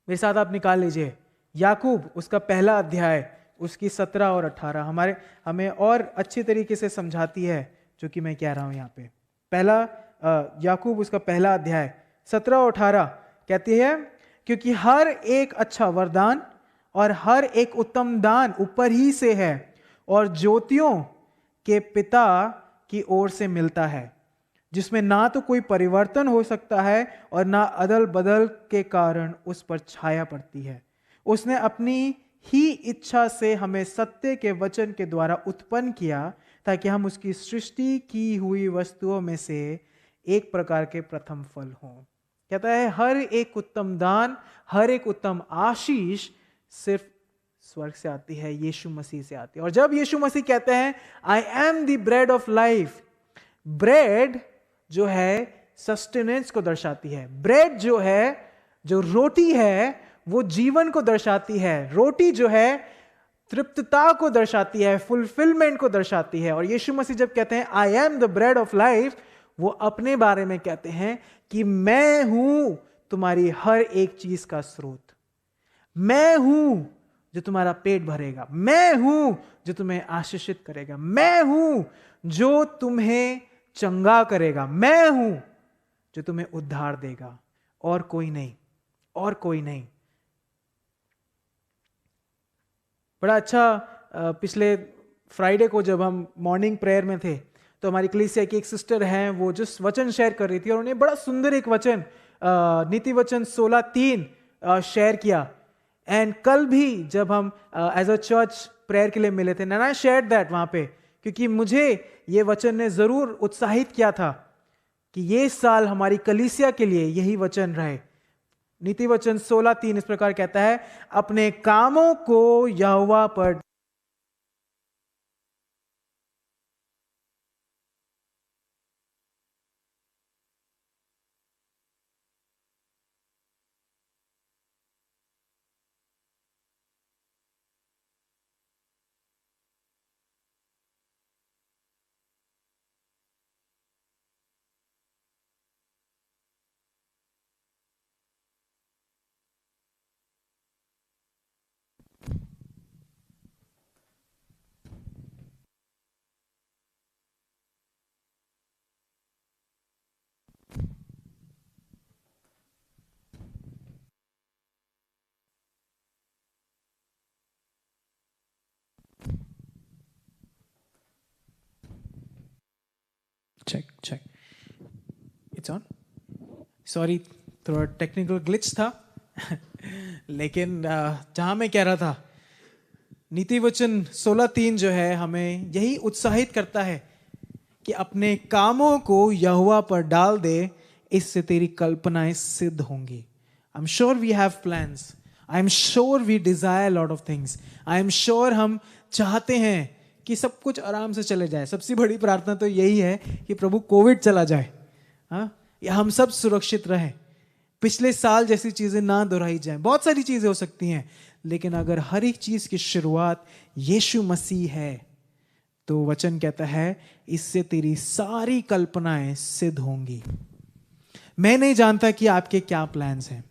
मेरे साथ आप निकाल लीजिए याकूब, उसका पहला अध्याय, उसकी 17 और 18 हमें और अच्छी तरीके से समझाती है जो कि मैं कह रहा हूं यहाँ पे। पहला याकूब, उसका पहला अध्याय 17 और 18 कहती है, क्योंकि हर एक अच्छा वरदान और हर एक उत्तम दान ऊपर ही से है और ज्योतियों के पिता की ओर से मिलता है, जिसमें ना तो कोई परिवर्तन हो सकता है और ना अदल बदल के कारण उस पर छाया पड़ती है। उसने अपनी ही इच्छा से हमें सत्य के वचन के द्वारा उत्पन्न किया, ताकि हम उसकी सृष्टि की हुई वस्तुओं में से एक प्रकार के प्रथम फल हों। कहता है हर एक उत्तम दान, हर एक उत्तम आशीष सिर्फ स्वर्ग से आती है, यीशु मसीह से आती है। और जब यीशु मसीह कहते हैं आई am the bread of life, bread जो है सस्टेनेंस को दर्शाती है। ब्रेड जो है, जो रोटी है, वो जीवन को दर्शाती है। रोटी जो है तृप्तता को दर्शाती है, फुलफिलमेंट को दर्शाती है। और यीशु मसीह जब कहते हैं आई am the bread of life, वो अपने बारे में कहते हैं कि मैं हूं तुम्हारी हर एक चीज का स्रोत, मैं हूं जो तुम्हारा पेट भरेगा, मैं हूं जो तुम्हें आशीषित करेगा, मैं हूं जो तुम्हें चंगा करेगा, मैं हूं जो तुम्हें उद्धार देगा, और कोई नहीं, और कोई नहीं। बड़ा अच्छा, पिछले फ्राइडे को जब हम मॉर्निंग प्रेयर में थे, तो हमारी कलीसिया की एक सिस्टर हैं, वो जिस वचन शेयर कर रही थी, और उन्हें बड़ा सुंदर एक वचन नीति वचन 16:3 शेयर किया। एंड कल भी जब हम एज अ चर्च प्रेयर के लिए मिले थे, आई शेयर दैट वहां पे, क्योंकि मुझे ये वचन ने जरूर उत्साहित किया था कि ये साल हमारी कलीसिया के लिए यही वचन रहे। नीति वचन 16:3 इस प्रकार कहता है, अपने कामों को यहोवा पर check it's on, सॉरी थोड़ा टेक्निकल ग्लिच था लेकिन जहां मैं कह रहा था, नीति वचन 16:3 जो है हमें यही उत्साहित करता है कि अपने कामों को यहोवा पर डाल दे, इससे तेरी कल्पनाएं सिद्ध होंगी। I am sure we have plans, I am sure we desire lot of things, I am sure हम चाहते हैं कि सब कुछ आराम से चले जाए। सबसे बड़ी प्रार्थना तो यही है कि प्रभु कोविड चला जाए, हाँ, या हम सब सुरक्षित रहें, पिछले साल जैसी चीजें ना दोहराई जाएं। बहुत सारी चीजें हो सकती हैं, लेकिन अगर हर एक चीज की शुरुआत यीशु मसीह है, तो वचन कहता है इससे तेरी सारी कल्पनाएं सिद्ध होंगी। मैं नहीं जानता कि आपके क्या प्लान्स हैं,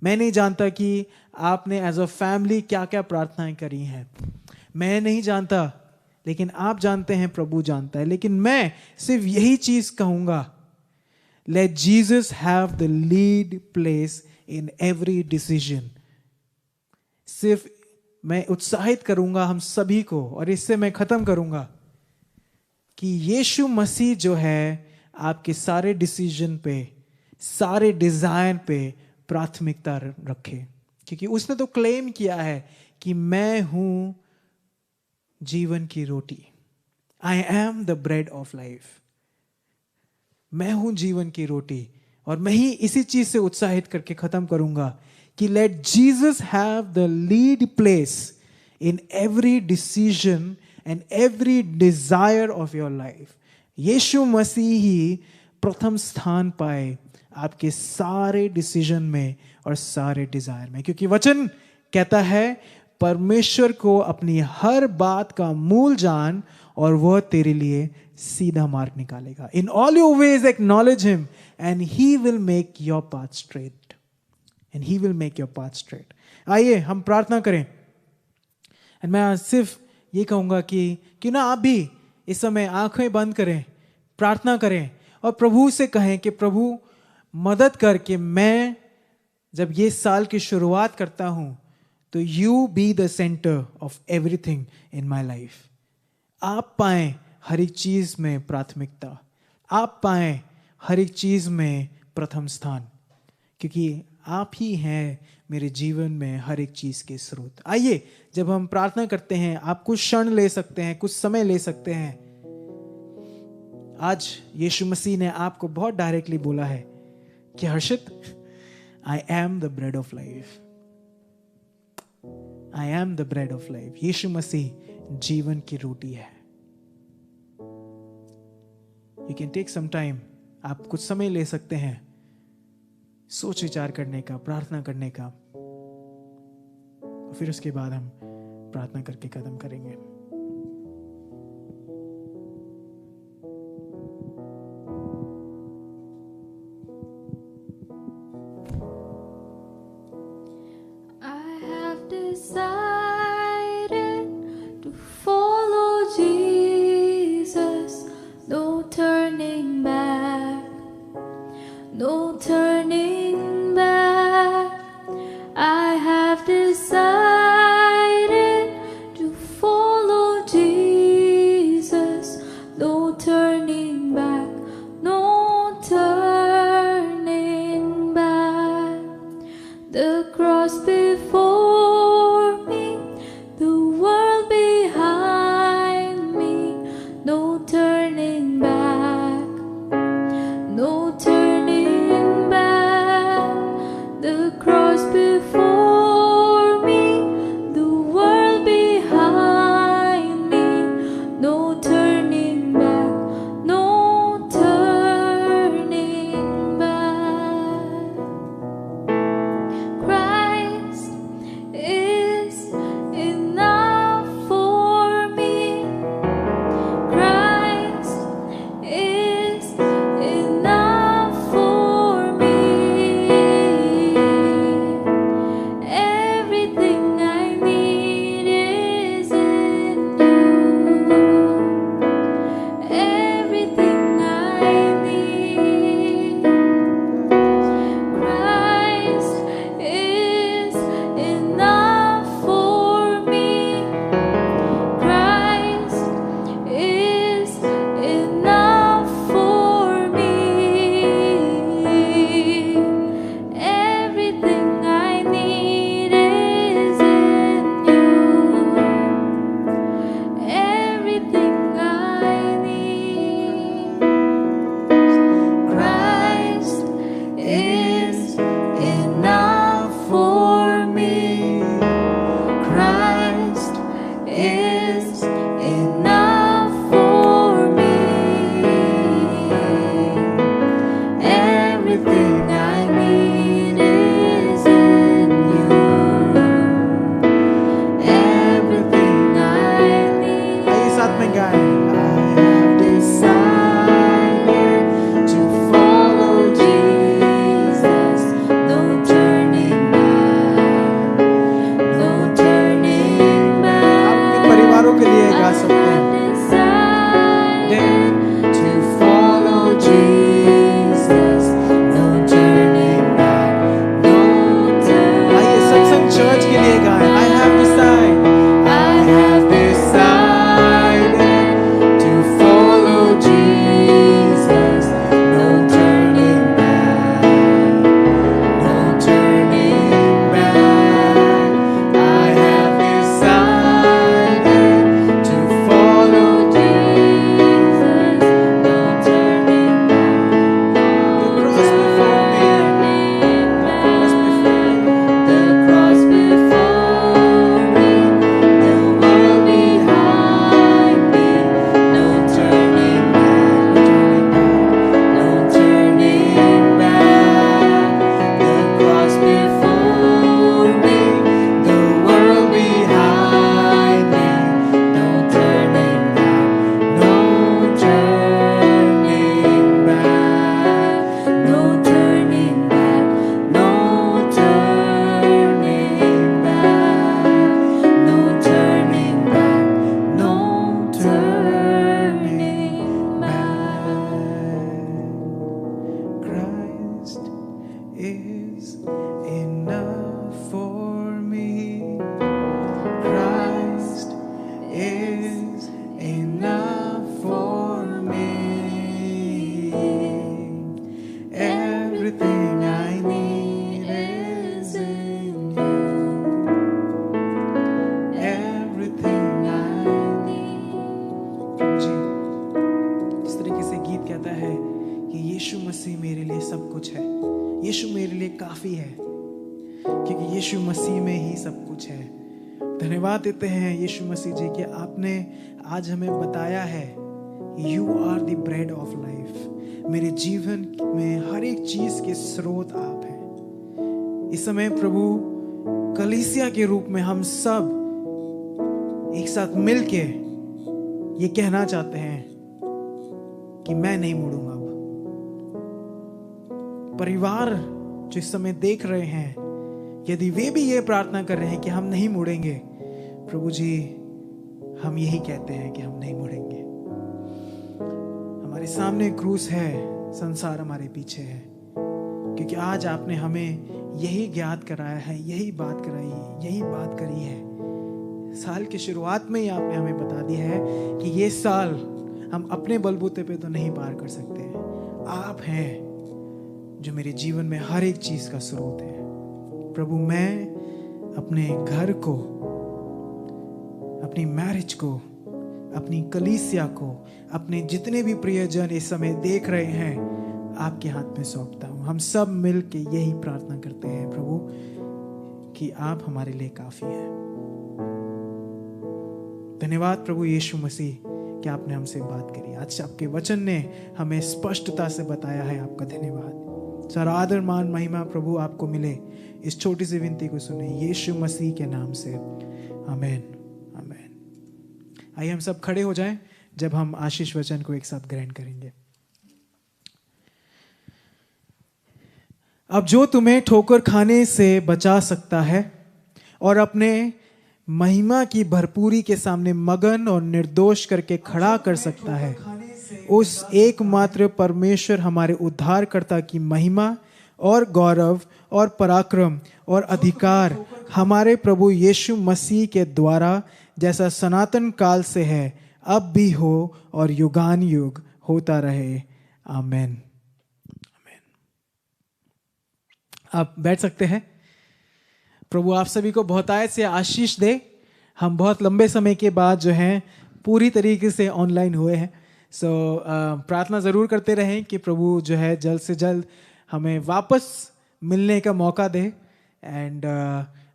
मैं नहीं जानता कि आपने एज अ फैमिली क्या क्या प्रार्थनाएं करी हैं, मैं नहीं जानता, लेकिन आप जानते हैं, प्रभु जानता है। लेकिन मैं सिर्फ यही चीज कहूंगा, late Jesus have the lead place in every decision. सिर्फ मैं उत्साहित करूंगा हम सभी को, और इससे मैं खत्म करूंगा कि यीशु मसीह जो है आपके सारे डिसीजन पे, सारे डिजायर पे प्राथमिकता रखे, क्योंकि उसने तो क्लेम किया है कि मैं हूं जीवन की रोटी। I am the bread of life. मैं हूं जीवन की रोटी। और मैं ही इसी चीज से उत्साहित करके खत्म करूंगा कि let Jesus have the lead place in every decision and every desire of your life. यीशु मसीह ही प्रथम स्थान पाए आपके सारे डिसीजन में और सारे डिजायर में, क्योंकि वचन कहता है परमेश्वर को अपनी हर बात का मूल जान और वह तेरे लिए सीधा मार्ग निकालेगा। In all your ways acknowledge him and he will make your path straight, and he will make your path straight. आइए हम प्रार्थना करें। एंड मैं सिर्फ ये कहूंगा कि ना आप भी इस समय आंखें बंद करें, प्रार्थना करें और प्रभु से कहें कि प्रभु मदद करके मैं जब ये साल की शुरुआत करता हूं तो you be the centre of everything in my life. आप पाएं हर एक चीज में प्राथमिकता, आप पाएं हर एक चीज में प्रथम स्थान, क्योंकि आप ही हैं मेरे जीवन में हर एक चीज के स्रोत। आइए जब हम प्रार्थना करते हैं, आप कुछ क्षण ले सकते हैं, कुछ समय ले सकते हैं। आज यीशु मसीह ने आपको बहुत डायरेक्टली बोला है कि Harshit, I am the bread of life. I am the bread of life. यीशु मसीह जीवन की रोटी है। You can take some time, आप कुछ समय ले सकते हैं सोच विचार करने का, प्रार्थना करने का, और फिर उसके बाद हम प्रार्थना करके कदम करेंगे। Decided to follow Jesus, no turning back, no turning back. I have decided to follow is enough for me. Everything I need is in you. Everything I need. जी, इस तरीके से गीत कहता है कि यीशु मसीह मेरे लिए सब कुछ है, यीशु मेरे लिए काफी है, क्योंकि यीशु मसीह में ही सब कुछ है। धन्यवाद देते हैं यीशु मसीह जी कि आपने आज हमें बताया है you are the bread of life. मेरे जीवन में हर एक चीज के स्रोत आप हैं। इस समय प्रभु कलीसिया के रूप में हम सब एक साथ मिलके ये कहना चाहते हैं कि मैं नहीं मुड़ूंगा। अब परिवार जो इस समय देख रहे हैं, यदि वे भी ये प्रार्थना कर रहे हैं कि हम नहीं मुड़ेंगे, प्रभु जी हम यही कहते हैं कि हम नहीं मुड़ेंगे। हमारे सामने क्रूस है, संसार हमारे पीछे है, क्योंकि आज आपने हमें यही ज्ञात कराया है, यही बात कराई है, यही बात करी है। साल की शुरुआत में ही आपने हमें बता दिया है कि ये साल हम अपने बलबूते पे तो नहीं पार कर सकते, आप हैं जो मेरे जीवन में हर एक चीज का स्रोत है। प्रभु मैं अपने घर को, अपनी मैरिज को, अपनी कलीसिया को, अपने जितने भी प्रियजन इस समय देख रहे हैं, आपके हाथ में सौंपता हूं। हम सब मिल के यही प्रार्थना करते हैं प्रभु कि आप हमारे लिए काफी हैं। धन्यवाद प्रभु यीशु मसीह कि आपने हमसे बात करी। आज आपके वचन ने हमें स्पष्टता से बताया है, आपका धन्यवाद। सारा आदर मान महिमा प्रभु आपको मिले। इस छोटी सी विनती को सुने यीशु मसीह के नाम से, आमीन आमीन। आइए हम सब खड़े हो जाएं जब हम आशीष वचन को एक साथ ग्रहण करेंगे। अब जो तुम्हें ठोकर खाने से बचा सकता है और अपने महिमा की भरपूरी के सामने मगन और निर्दोष करके खड़ा कर सकता है, उस एकमात्र परमेश्वर हमारे उद्धारकर्ता की महिमा और गौरव और पराक्रम और अधिकार हमारे प्रभु यीशु मसीह के द्वारा जैसा सनातन काल से है, अब भी हो और युगान युग होता रहे, आमीन आमीन। आप बैठ सकते हैं। प्रभु आप सभी को बहुतायत से आशीष दे। हम बहुत लंबे समय के बाद जो हैं पूरी तरीके से ऑनलाइन हुए हैं। प्रार्थना ज़रूर करते रहें कि प्रभु जो है जल्द से जल्द हमें वापस मिलने का मौका दे। एंड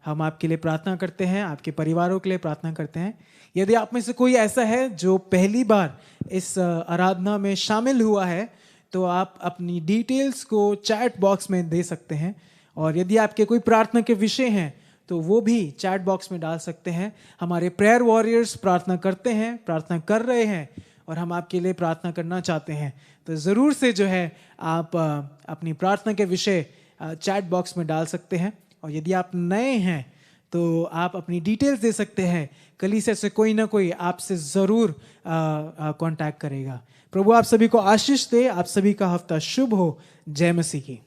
हम आपके लिए प्रार्थना करते हैं, आपके परिवारों के लिए प्रार्थना करते हैं। यदि आप में से कोई ऐसा है जो पहली बार इस आराधना में शामिल हुआ है, तो आप अपनी डिटेल्स को चैट बॉक्स में दे सकते हैं। और यदि आपके कोई प्रार्थना के विषय हैं तो वो भी चैट बॉक्स में डाल सकते हैं। हमारे प्रेयर वॉरियर्स प्रार्थना करते हैं, प्रार्थना कर रहे हैं, और हम आपके लिए प्रार्थना करना चाहते हैं। तो ज़रूर से जो है आप अपनी प्रार्थना के विषय चैट बॉक्स में डाल सकते हैं। और यदि आप नए हैं तो आप अपनी डिटेल्स दे सकते हैं। कलीसिया से कोई ना कोई आपसे ज़रूर कांटेक्ट करेगा। प्रभु आप सभी को आशीष दे। आप सभी का हफ्ता शुभ हो। जय मसीह की।